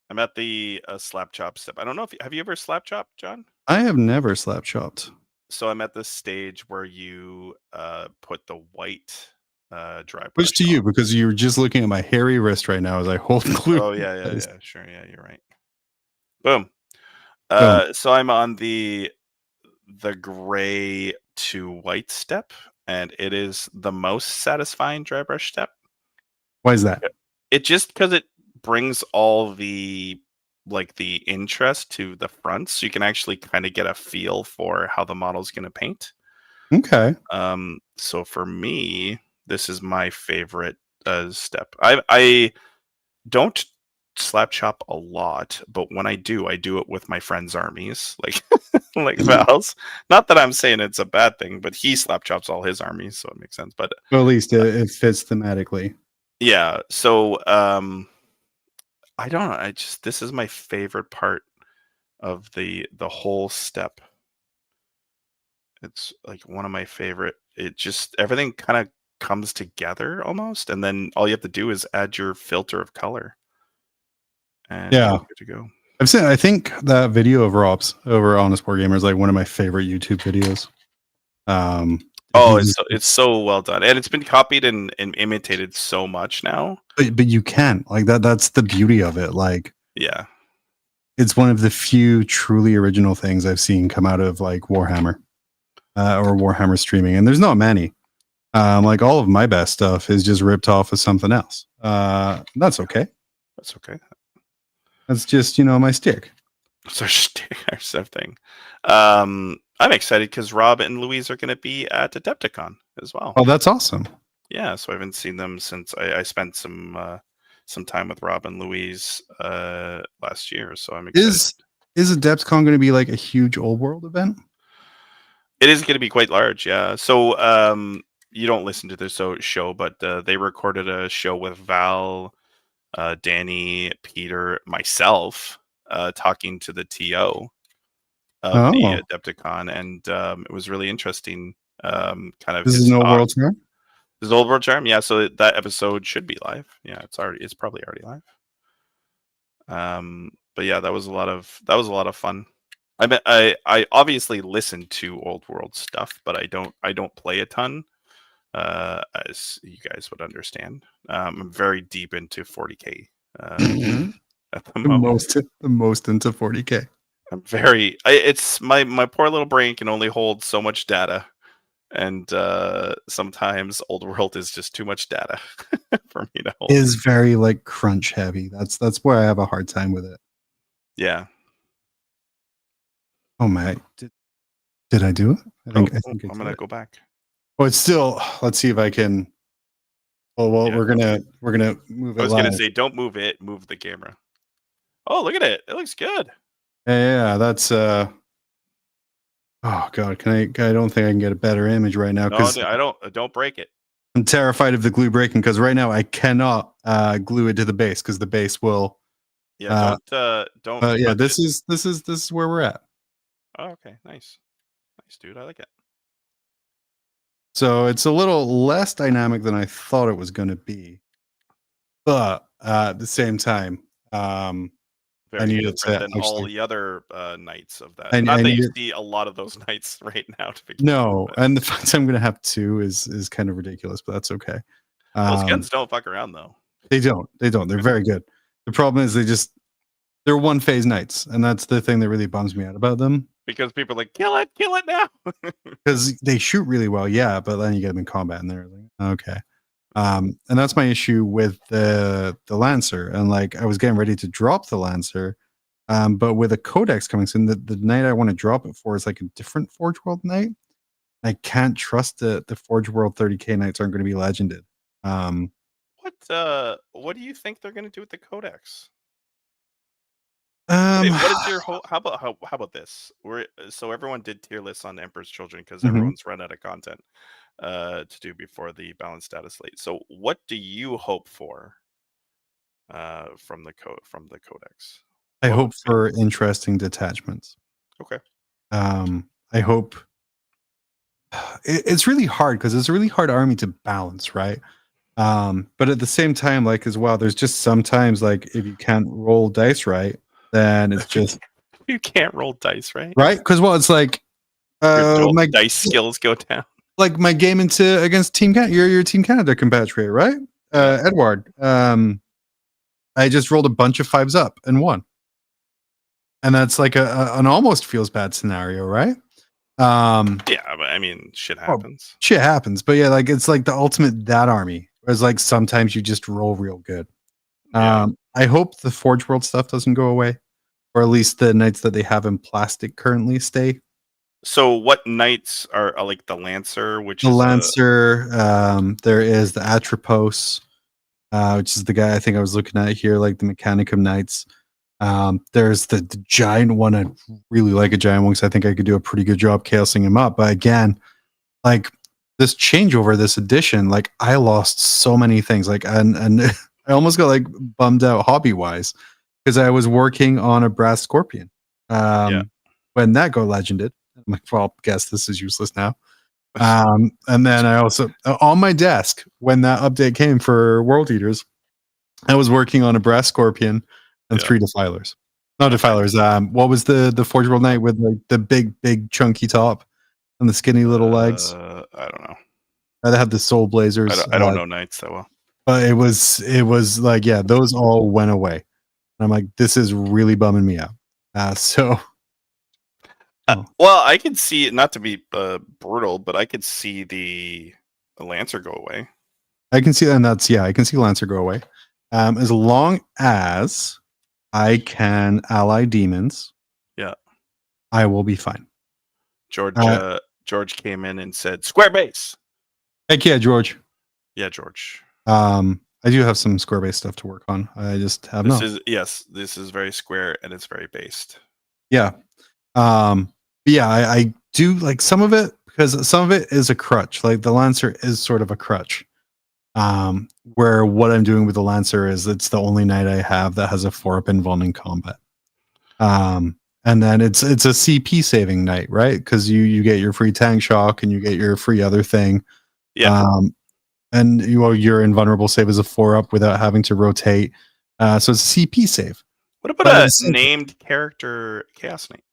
I'm at the slap chop step. I don't know if have you ever slap chopped, John? I have never slap chopped. So I'm at the stage where you put the white dry brush. Which to you, because you're just looking at my hairy wrist right now as I hold glue. Oh yeah. Sure, yeah, you're right. Boom. Boom. So I'm on the gray to white step, and it is the most satisfying dry brush step. Why is that? It just because it brings all the interest to the front, so you can actually kind of get a feel for how the model's going to paint. Okay. So for me, this is my favorite step. I don't slap chop a lot, but when I do it with my friend's armies, like Val's. Not that I'm saying it's a bad thing, but he slap chops all his armies, so it makes sense. But Well, at least it fits thematically. yeah, so I don't know. This is my favorite part of the whole step. It's like one of my favorite. It just everything kind of comes together almost, and then all you have to do is add your filter of color, and you're good to go. I think that video of Rob's over Honest Board Gamer is like one of my favorite YouTube videos. It's so well done, and it's been copied and imitated so much now. But you can't like that. That's the beauty of it. Like, yeah, it's one of the few truly original things I've seen come out of like Warhammer or Warhammer streaming, and there's not many. Like all of my best stuff is just ripped off of something else. That's okay. That's okay. That's just my stick. It's our stuff thing. I'm excited because Rob and Louise are going to be at Adepticon as well. Oh, that's awesome. Yeah, so I haven't seen them since I spent some time with Rob and Louise last year. So I'm excited. Is Adepticon going to be like a huge old world event? It is going to be quite large, yeah. So you don't listen to this show, but they recorded a show with Val, Danny, Peter, myself, talking to the TO of the Adepticon, and it was really interesting. Kind of this is an old world term. This is old world term, yeah. So that episode should be live. Yeah, it's probably already live. But yeah, that was a lot of fun. I obviously listen to old world stuff, but I don't play a ton, as you guys would understand. I'm very deep into 40K at the moment. The most into 40K. I'm very. It's my poor little brain can only hold so much data, and sometimes old world is just too much data for me to hold. It is very like crunch heavy. That's where I have a hard time with it. Yeah. Oh my! Did I do it? I think I'm gonna go back. Oh, it's still. Let's see if I can. Well, yeah. we're gonna move it. I was gonna say, don't move it. Move the camera. Oh, look at it! It looks good. Yeah, that's. Oh God, I don't think I can get a better image right now. No, I don't break it. I'm terrified of the glue breaking because right now I cannot glue it to the base because the base will. Yeah, don't. Yeah, this is where we're at. Oh, okay, nice, dude. I like it. So it's a little less dynamic than I thought it was going to be, but at the same time, I need it to than all the other nights of that. Not that you see a lot of those nights right now. No, and the fact I'm going to have two is kind of ridiculous, but that's okay. Those guns don't fuck around though. They don't. They're very good. The problem is they're one phase nights, and that's the thing that really bums me out about them. Because people are like, kill it now. Because they shoot really well, yeah, but then you get them in combat, and they're like, okay. And that's my issue with the Lancer. And like, I was getting ready to drop the Lancer, but with a Codex coming soon, the night I want to drop it for is like a different Forge World night. I can't trust the Forge World 30K nights aren't going to be legended. What do you think they're going to do with the Codex? What is your whole? How about this? So everyone did tier lists on Emperor's Children because everyone's run out of content to do before the balanced data slate. So what do you hope for from the codex. I What hope was for interesting detachments. okay. I hope it's really hard because it's a really hard army to balance, right? But at the same time, like as well, there's just sometimes like if you can't roll dice right, then it's just You can't roll dice, right? right because well, it's like Your my dice skills go down. like my game into against Team Canada, your Team Canada compatriot, right? Yeah. Edward. I just rolled a bunch of 5s up and won, and that's like an almost feels bad scenario, right? Yeah, but I mean, shit Well, happens. shit happens, but yeah, like it's like the ultimate that army. Whereas like sometimes you just roll real good. Yeah. I hope the Forge World stuff doesn't go away, or at least the knights that they have in plastic currently stay. So, what knights are like the Lancer, which The is Lancer, there is the Atropos, which is the guy I think I was looking at here, like the Mechanicum Knights. There's the giant one. I really like a giant one because I think I could do a pretty good job chaosing him up. But again, like this changeover, this edition, like I lost so many things. Like and I almost got like bummed out hobby wise because I was working on a brass scorpion. Yeah. When that got legended, I'm like, well, guess this is useless now. And then I also on my desk when that update came for World Eaters, I was working on a brass scorpion and Yeah. 3 defilers. No defilers. What was the Forge World Knight with like the big chunky top and the skinny little legs? I don't know. They had the Soul Blazers. I don't know knights that well. But it was like, yeah, those all went away. And I'm like, this is really bumming me out. So Well, I could see, not to be brutal, but I could see the Lancer go away. I can see, and that's I can see Lancer go away. As long as I can ally demons, Yeah. I will be fine. George came in and said, "Square base." Heck yeah, George. Yeah, George. I do have some square base stuff to work on. I just have not. This is very square and it's very based. Yeah. But yeah, I do like some of it because some of it is a crutch. Like the Lancer is sort of a crutch. Where what I'm doing with the Lancer is it's the only knight I have that has a 4-up invuln in combat. And then it's a CP saving knight, right? Because you get your free tank shock and you get your free other thing. Yeah. And your invulnerable save is a 4-up without having to rotate. So it's a CP save. What about a named character Chaos Knight?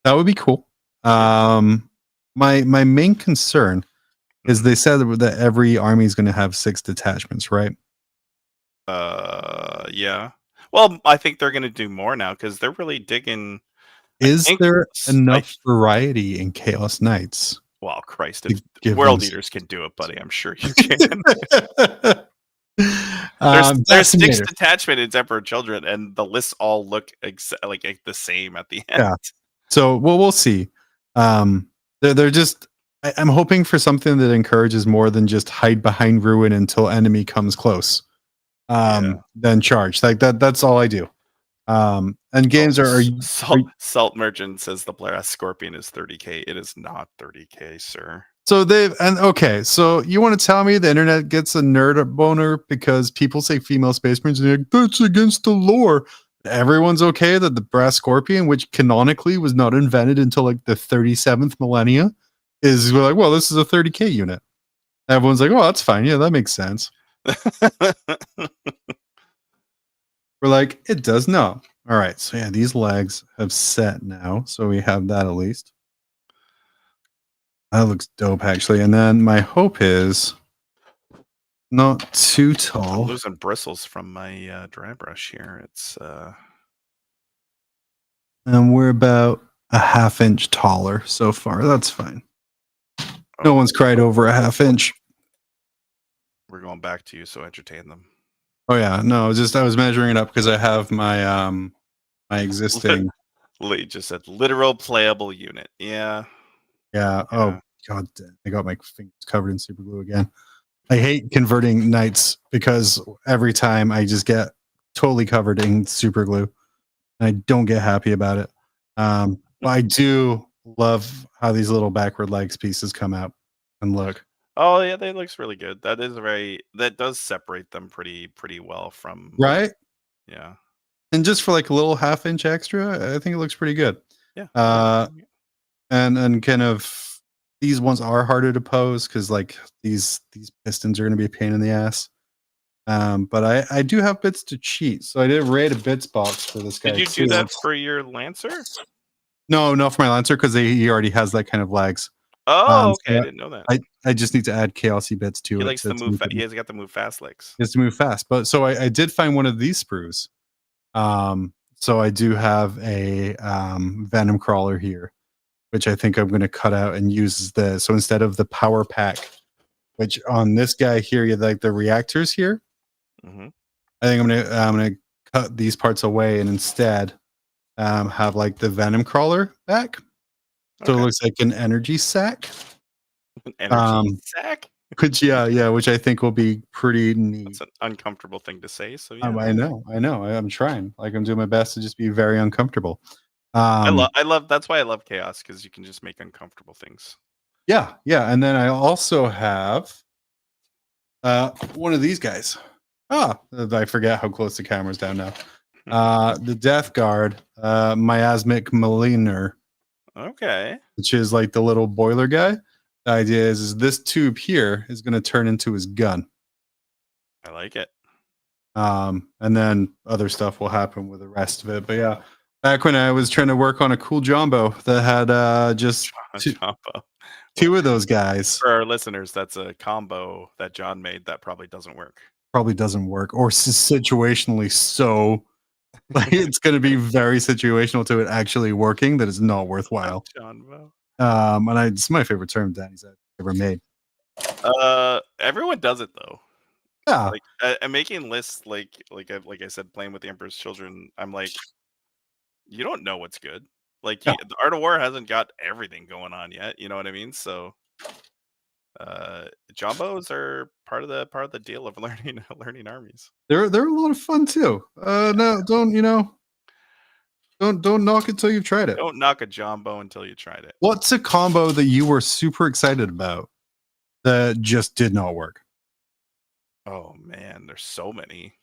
That would be cool. My main concern is they said that every army is going to have 6 detachments, right? Yeah. Well, I think they're going to do more now because they're really digging. Is there enough variety in Chaos Knights? Well, Christ, if World Eaters can do it, buddy, I'm sure you can. There's 6 detachment in Emperor Children, and the lists all look like the same at the end. Yeah. So, we'll see. They're just. I'm hoping for something that encourages more than just hide behind ruin until enemy comes close. Then charge. Like that. That's all I do. And games are Salt Merchant says the Brass Scorpion is 30k. It is not 30k, sir. So so you want to tell me the internet gets a nerd boner because people say female space marines and like, that's against the lore. Everyone's okay that the Brass Scorpion, which canonically was not invented until like the 37th millennia, is like, well, this is a 30k unit. Everyone's like, oh, that's fine. Yeah, that makes sense. We're like, it does not. All right. So yeah, these legs have set now. So we have that at least. That looks dope, actually. And then my hope is not too tall. I'm losing bristles from my dry brush here. It's and we're about a half-inch taller so far. That's fine. No one's cried over a half-inch. We're going back to you, so entertain them. Oh yeah, no, I was measuring it up because I have my my existing. Lee just said literal playable unit. Yeah. Oh god, I got my fingers covered in super glue again. I hate converting knights because every time I just get totally covered in super glue. And I don't get happy about it. But I do love how these little backward legs pieces come out and look. Oh yeah, that looks really good. That does separate them pretty well from right. Yeah. And just for like a little half-inch extra, I think it looks pretty good. Yeah. And kind of these ones are harder to pose because like these pistons are going to be a pain in the ass. But I do have bits to cheat, so I did raid a bits box for this guy. Did you do that for your Lancer? No, not for my Lancer because he already has that kind of lags. Oh, okay. So I didn't know that. I just need to add chaosy bits to He it. likes to move. He has got the move fast legs. He has to move fast. But so I did find one of these sprues. So I do have a Venom Crawler here, which I think I'm going to cut out and use the. So instead of the power pack, which on this guy here, you like the reactors here. Mm-hmm. I think I'm gonna cut these parts away and instead have like the Venom Crawler back. So Okay. it looks like an energy sack. An energy sack? Which which I think will be pretty neat. That's an uncomfortable thing to say. So yeah, I know. I'm trying. Like I'm doing my best to just be very uncomfortable. I love. That's why I love chaos because you can just make uncomfortable things. Yeah. And then I also have one of these guys. I forget how close the camera's down now. The Death Guard, Miasmic Maliner. Okay. Which is like the little boiler guy. The idea is this tube here is going to turn into his gun. I like it. And then other stuff will happen with the rest of it. But yeah, back when I was trying to work on a cool Jumbo that had just two of those guys. For our listeners, that's a combo that John made that probably doesn't work. Probably doesn't work, or situationally so. Like it's going to be very situational to it actually working that it's not worthwhile. Jumbo. And it's my favorite term Danny's ever made. Everyone does it though. Yeah. Like I'm making lists like I said, playing with the Emperor's Children. I'm like, you don't know what's good. Like the Art of War hasn't got everything going on yet. You know what I mean? So, Jumbos are part of the deal of learning armies. They're a lot of fun too. No, don't knock it till you've tried it. Don't knock a Jumbo until you tried it. What's a combo that you were super excited about that just did not work? Oh man, there's so many.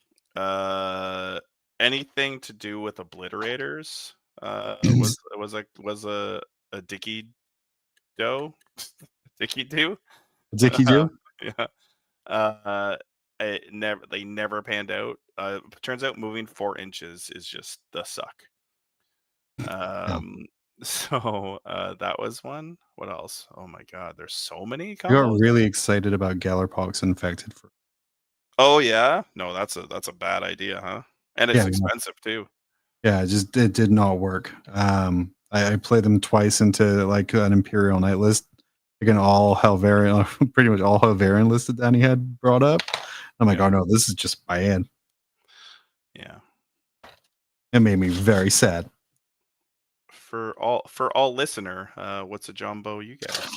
Anything to do with obliterators was a Dickie do. Dickie do? Dickie do? Yeah. They never panned out. Turns out moving 4 inches is just the suck. So that was one. What else? Oh my god, there's so many I got combos. really excited about Gallerpox infected for. Oh yeah? No, that's a bad idea, huh? And it's expensive too. Yeah, it did not work. I played them twice into like an Imperial Knight list. Again, all Helvarian, pretty much all Helvarian list that Danny had brought up. I'm like, oh no, this is just my end. Yeah. It made me very sad. For all listener, what's a Jumbo you guys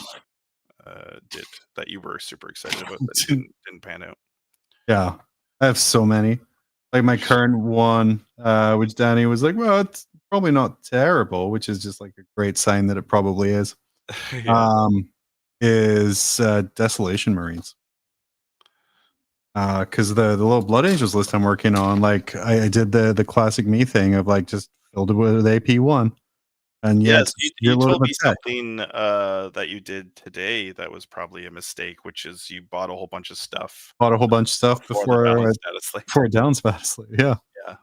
did that you were super excited about that didn't pan out? Yeah, I have so many. Like my current one, which Danny was like, well, it's probably not terrible, which is just like a great sign that it probably is. Is Desolation Marines. Because the little Blood Angels list I'm working on, like I did the classic me thing of like just filled it with AP1. And yes, you told me something that you did today that was probably a mistake, which is you bought a whole bunch of stuff. Bought a whole bunch of stuff before down status. Yeah.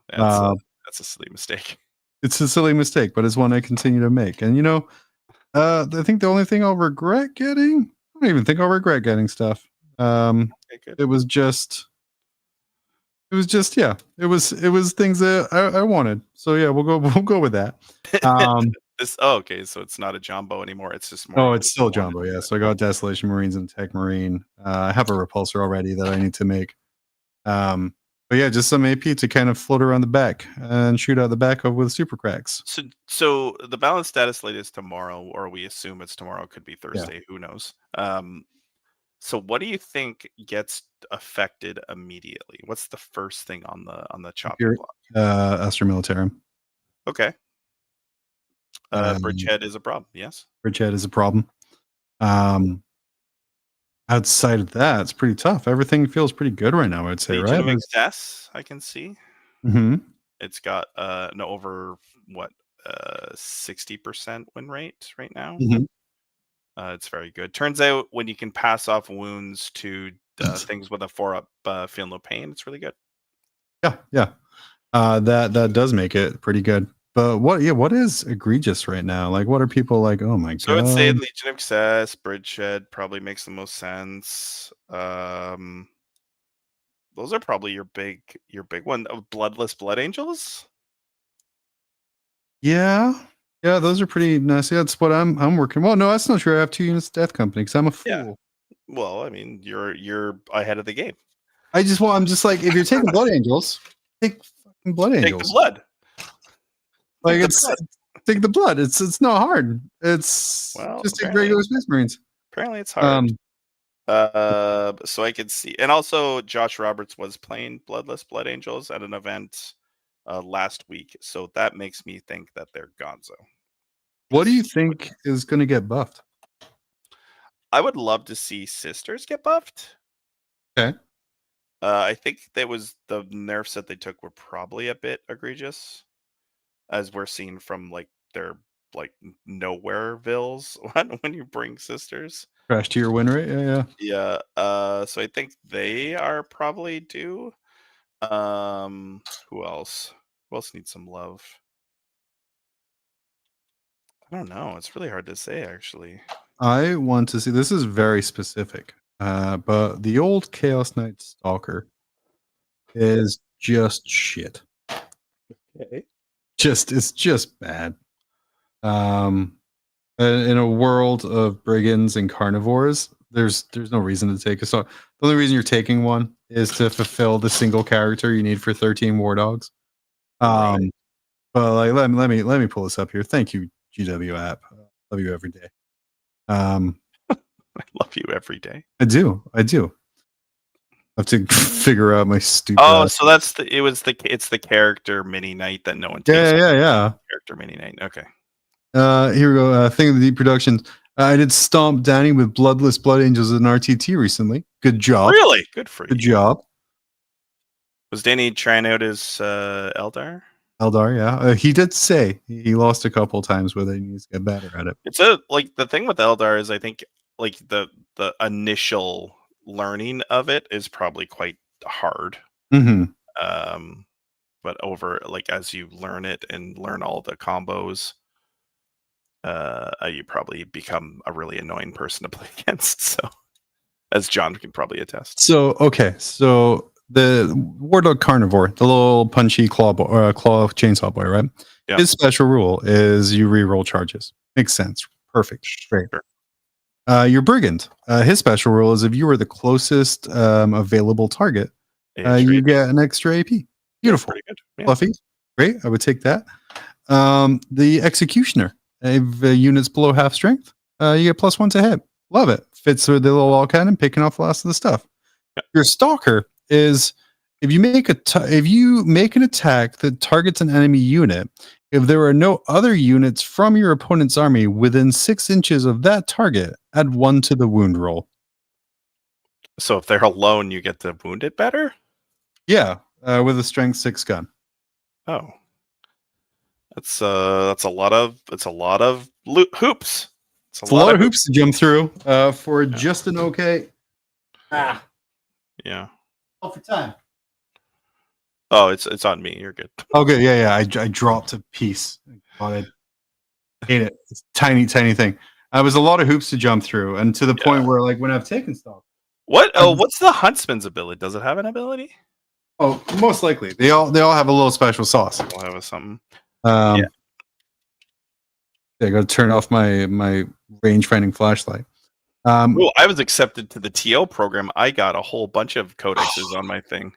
That's a silly mistake. It's a silly mistake, but it's one I continue to make. And I think the only thing I'll regret getting, I don't even think I'll regret getting stuff. It was just it was things that I wanted. So yeah, we'll go with that. Okay, so it's not a Jumbo anymore. It's just more. Oh, it's still Jumbo. Yeah. So I got Desolation Marines and Tech Marine. I have a repulsor already that I need to make. But yeah, just some AP to kind of float around the back and shoot out the back of with super cracks. So the balance status late is tomorrow, or we assume it's tomorrow. Could be Thursday. Yeah. Who knows? So what do you think gets affected immediately? What's the first thing on the chopping block? Astra Militarum. Okay. Bridgehead is a problem. Yes. Bridgehead is a problem. Outside of that, it's pretty tough. Everything feels pretty good right now, I'd say, Legion right? of Excess, I can see. Mm-hmm. It's got an over 60% win rate right now. Mhm. It's very good. Turns out when you can pass off wounds to things with a 4-up feel no pain, it's really good. Yeah, yeah. That does make it pretty good. But what is egregious right now? Like, what are people like? Oh my So I would say god! Legion of Excess, Bridgeshed probably makes the most sense. Those are probably your big one. Bloodless Blood Angels. Yeah, yeah, those are pretty nice. Yeah, that's what I'm working. Well, no, that's not true. I have 2 units of Death Company because I'm a Yeah. fool. Well, I mean, you're ahead of the game. I'm just like, if you're taking Blood Angels, take fucking Blood Take the Angels. blood. Like, the it's blood. take the blood. It's not hard. It's Well, just take apparently, regular Space Marines. apparently it's hard. Um, So I can see, and also Josh Roberts was playing Bloodless Blood Angels at an event last week, so that makes me think that they're Gonzo. what do you think is going to get buffed? I would love to see Sisters get buffed. Okay. I think that was the nerfs that they took were probably a bit egregious, as we're seeing from like their like nowhere vills when you bring Sisters. Crash to your win rate. Yeah, yeah. Yeah. So I think they are probably due. Who else? Who else needs some love? I don't know. It's really hard to say, actually. I want to see. This is very specific, but the old Chaos Knight Stalker is just shit. Okay. It's just bad. In a world of brigands and carnivores, there's no reason to take a stalker. The only reason you're taking one is to fulfill the single character you need for 13 war dogs. Right. But like, let me pull this up here. Thank you, GW app. Love you every day. I love you every day. I do. I have to figure out my stupid. Oh, so it's the character mini night that no one takes. Yeah. Character mini night. Okay. Here we go. Thing of the Deep Productions. I did Stomp Danny with Bloodless Blood Angels in RTT recently. Good job. Really? Good for you. Good job. Was Danny trying out his Eldar? Eldar, yeah. He did say he lost a couple times, but he needs to get better at it. It's like the thing with Eldar is I think like the initial learning of it is probably quite hard. Mm-hmm. But over like as you learn it and learn all the combos, you probably become a really annoying person to play against. So, as John can probably attest. So the War Dog Carnivore, the little punchy claw chainsaw boy, right? Yeah. His special rule is you re-roll charges. Makes sense. Perfect. Great. Sure. Your Brigand, his special rule is if you are the closest available target, you get an extra AP. Beautiful. Pretty good. Yeah. Fluffy. Great. I would take that. The Executioner, if units below half strength, you get +1 to hit. Love it. Fits with the little wall cannon, picking off the last of the stuff. Yeah. Your Stalker is if you make an attack that targets an enemy unit, if there are no other units from your opponent's army within 6 inches of that target, add 1 to the wound roll. So if they're alone, you get to wound it better? Yeah, with a strength 6 gun. Oh. That's a lot of hoops. It's a lot of hoops to jump through for just an okay. Yeah. All for time. Oh, it's on me. You're good. Okay, yeah. I dropped a piece. I hate it. It's a tiny thing. It was a lot of hoops to jump through, and to the point where, like, when I've taken stock. What? Oh, what's the Huntsman's ability? Does it have an ability? Oh, most likely. They all have a little special sauce. We'll have something. Yeah, I got to turn off my range finding flashlight. Oh, I was accepted to the TO program. I got a whole bunch of codexes on my thing.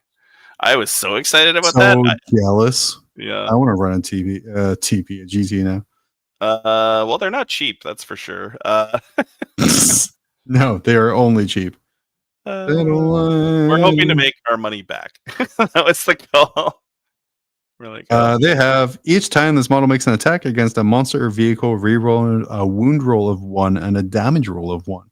I was so excited about that. Jealous. Yeah. I want to run a TP at GT now. Well, they're not cheap, that's for sure. No, they are only cheap. We're hoping to make our money back. That was the goal. We're like, they have each time this model makes an attack against a monster or vehicle, reroll a wound roll of 1 and a damage roll of 1.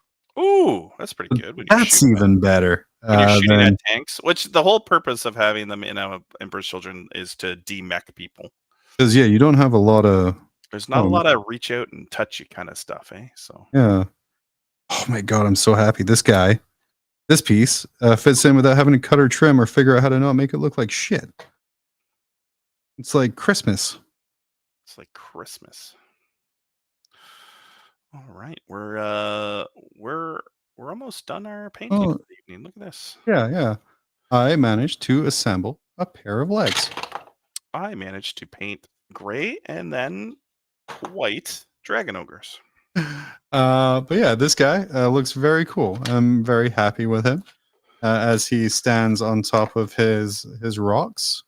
ooh, that's pretty good. That's even better. When you're shooting then at tanks, which the whole purpose of having them in Emperor's Children is to de-mech people. because you don't have a lot of There's not a lot of reach out and touchy kind of stuff, eh? So yeah. Oh my god, I'm so happy. This piece fits in without having to cut or trim or figure out how to not make it look like shit. It's like Christmas. it's like Christmas. All right, we're almost done our painting Oh. for the evening. Look at this. Yeah. I managed to assemble a pair of legs. I managed to paint gray and then white dragon ogres. But yeah, this guy looks very cool. I'm very happy with him as he stands on top of his rocks.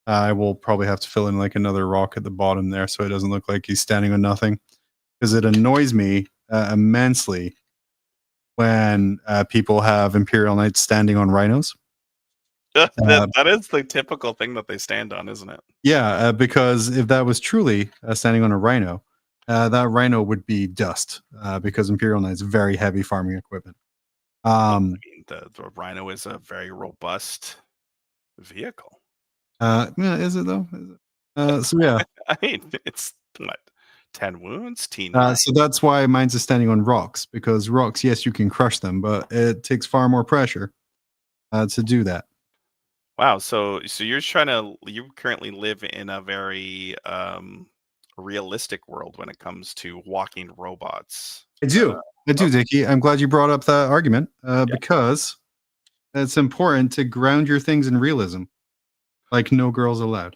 I will probably have to fill in like another rock at the bottom there so it doesn't look like he's standing on nothing, because it annoys me immensely when people have Imperial Knights standing on rhinos. That is the typical thing that they stand on, isn't it? Yeah, because if that was truly standing on a rhino, that rhino would be dust because Imperial Knight's very heavy farming equipment. I mean, the rhino is a very robust vehicle. Yeah, is it though? So yeah. I mean, it's what, 10 wounds, T9. So that's why mine's is standing on rocks, because rocks, yes, you can crush them, but it takes far more pressure to do that. Wow, so you currently live in a very realistic world when it comes to walking robots. I do, Dickie. I'm glad you brought up that argument because it's important to ground your things in realism, like no girls allowed.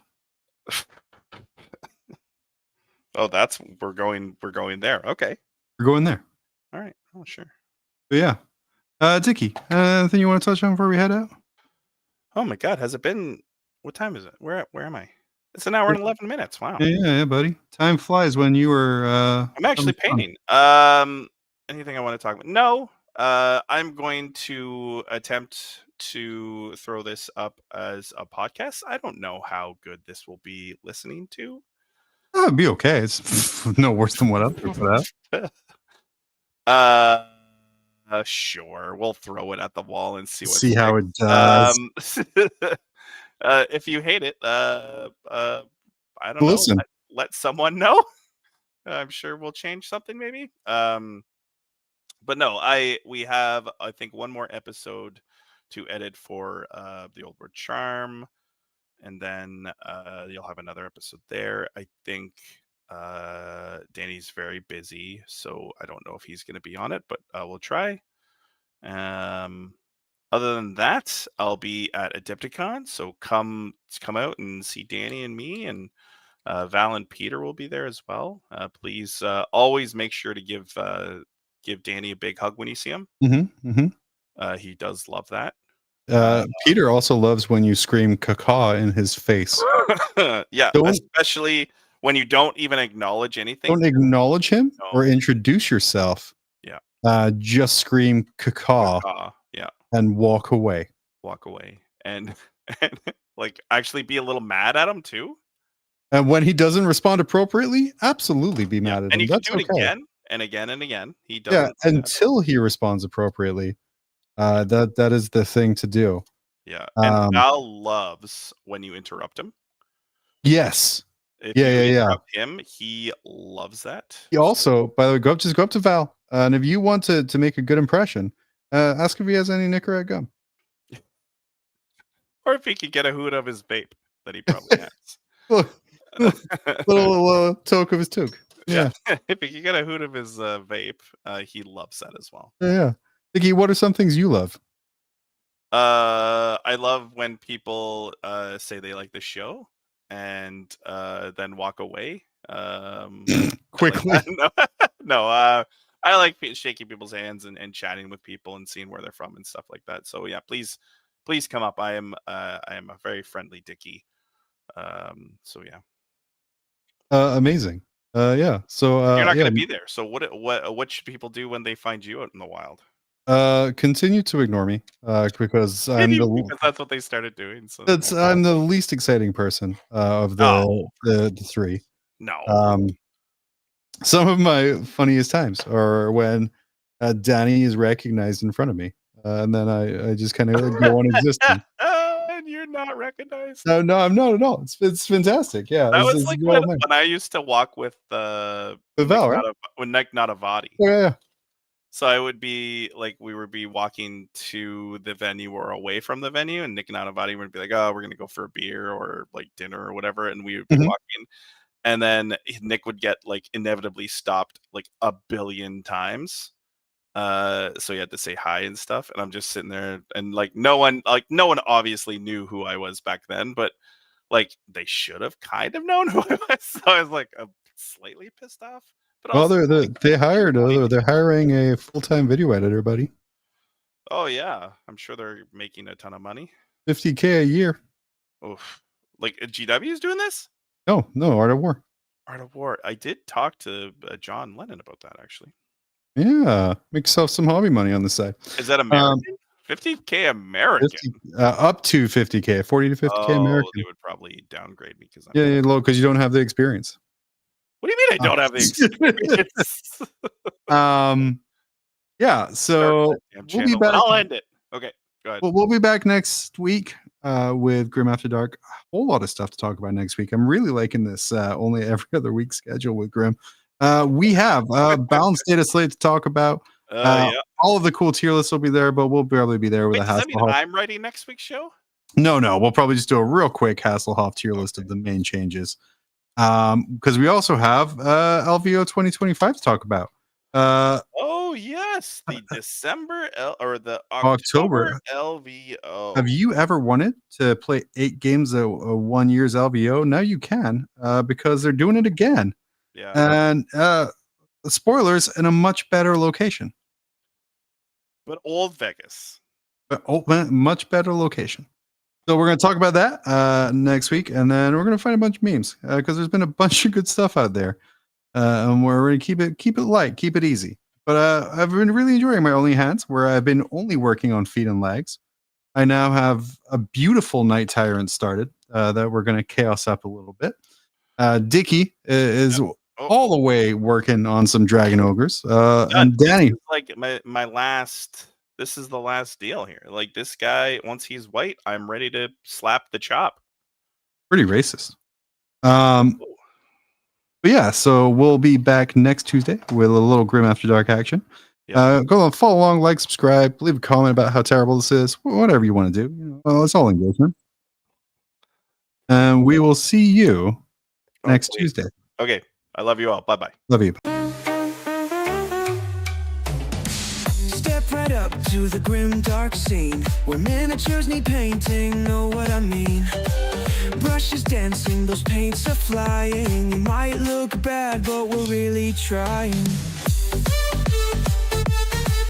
Oh, we're going there. Okay, We're going there. all right. Oh, sure. But yeah, Dickie, anything you want to touch on before we head out? Oh my God, has it been? What time is it? Where am I? It's an hour and 11 minutes. Wow. Yeah, buddy. Time flies when you were. I'm actually painting. Anything I want to talk about? No. I'm going to attempt to throw this up as a podcast. I don't know how good this will be listening to. Oh, it'd be okay. It's no worse than what others put out. Sure. We'll throw it at the wall and see how it does. If you hate it, I don't Listen. know. Let someone know. I'm sure we'll change something maybe. But no, we have, I think, one more episode to edit for the Old Word Charm, and then you'll have another episode there. I think Danny's very busy, so I don't know if he's going to be on it, but we'll try. Other than that, I'll be at Adepticon, so come out and see Danny and me, and Val and Peter will be there as well. Please always make sure to give Danny a big hug when you see him. He does love that. Peter also loves when you scream "caca" in his face. Yeah, especially when you don't even acknowledge anything. Don't acknowledge him or introduce yourself. Yeah. Just scream "caca." Yeah. And walk away. And like actually be a little mad at him too. And when he doesn't respond appropriately, absolutely be mad at him. And you can do it again and again and again. He doesn't. Yeah, until he responds appropriately. That is the thing to do. Yeah, and Val loves when you interrupt him. Yes. If you interrupt him, he loves that. He also, by the way, go up to Val, and if you want to make a good impression, ask if he has any Nicorette gum. Or if he could get a hoot of his vape that he probably has. little toke of his toke. Yeah. If he could get a hoot of his vape, he loves that as well. Yeah. Dickie, what are some things you love? I love when people say they like the show and then walk away. Quickly. No, I like shaking people's hands and chatting with people and seeing where they're from and stuff like that. So yeah, please come up. I am a very friendly Dickie. So yeah. Amazing. Yeah. So you're not going to be there. So what should people do when they find you out in the wild? Continue to ignore me because because that's what they started doing. So I'm the least exciting person of the three. No. Some of my funniest times are when Danny is recognized in front of me. and then I just kind of go on existing. And you're not recognized. No, I'm not at all. It's fantastic. Yeah, That was it's like well when made. I used to walk with The Val, right? Nick Nadavati. Yeah. So I would be like, we would be walking to the venue or away from the venue, and Nick and Nadavati would be like, "Oh, we're gonna go for a beer or like dinner or whatever," and we would be Mhm. walking, and then Nick would get like inevitably stopped like a billion times. So he had to say hi and stuff, and I'm just sitting there, and like no one obviously knew who I was back then, but like they should have kind of known who I was. So I was like slightly pissed off, but Well, also they're hiring a full-time video editor, buddy. oh yeah, I'm sure they're making a ton of money. $50K a year. Oof. Like GW is doing this? No, Art of War. Art of War. I did talk to John Lennon about that actually. Yeah, make yourself some hobby money on the side. Is that American? 50K American. 50, up to 50K, 40 to 50K Oh, American. they would probably downgrade me because I'm Yeah, low because you don't have the experience. What do you mean I don't have the experience? Yeah, so we'll be back. I'll end it. Okay, go ahead. We'll be back next week with Grim After Dark. A whole lot of stuff to talk about next week. I'm really liking this only every other week schedule with Grim. We have balanced data slate to talk about. Yeah. All of the cool tier lists will be there, but we'll barely be there with Wait, a does that mean Hasselhoff. I'm writing next week's show? No, we'll probably just do a real quick Hasselhoff tier list of the main changes. Because we also have LVO 2025 to talk about. Oh yes, the December or the October LVO. Have you ever wanted to play 8 games of 1 year's LVO? Now you can because they're doing it again. Yeah. And spoilers, in a much better location. But old Vegas. Much better location. So we're going to talk about that next week, and then we're going to find a bunch of memes because there's been a bunch of good stuff out there, and we're going to keep it light, keep it easy. But I've been really enjoying my Only Hands, where I've been only working on feet and legs. I now have a beautiful Night Tyrant started that we're going to chaos up a little bit. Dickie is all the way working on some Dragon Ogres, and Danny. Like my last. This is the last deal here. Like this guy, once he's white, I'm ready to slap the chop. Pretty racist. But yeah, so we'll be back next Tuesday with a little Grim After Dark action. Yep. Go on, follow along, like, subscribe, leave a comment about how terrible this is, whatever you want to do. Well, it's all engagement. And we will see you next Tuesday. Okay. I love you all. Bye-bye. Love you. Step right up to the grim dark scene where miniatures need painting, know what I mean? Brushes dancing, those paints are flying. You might look bad, but we're really trying.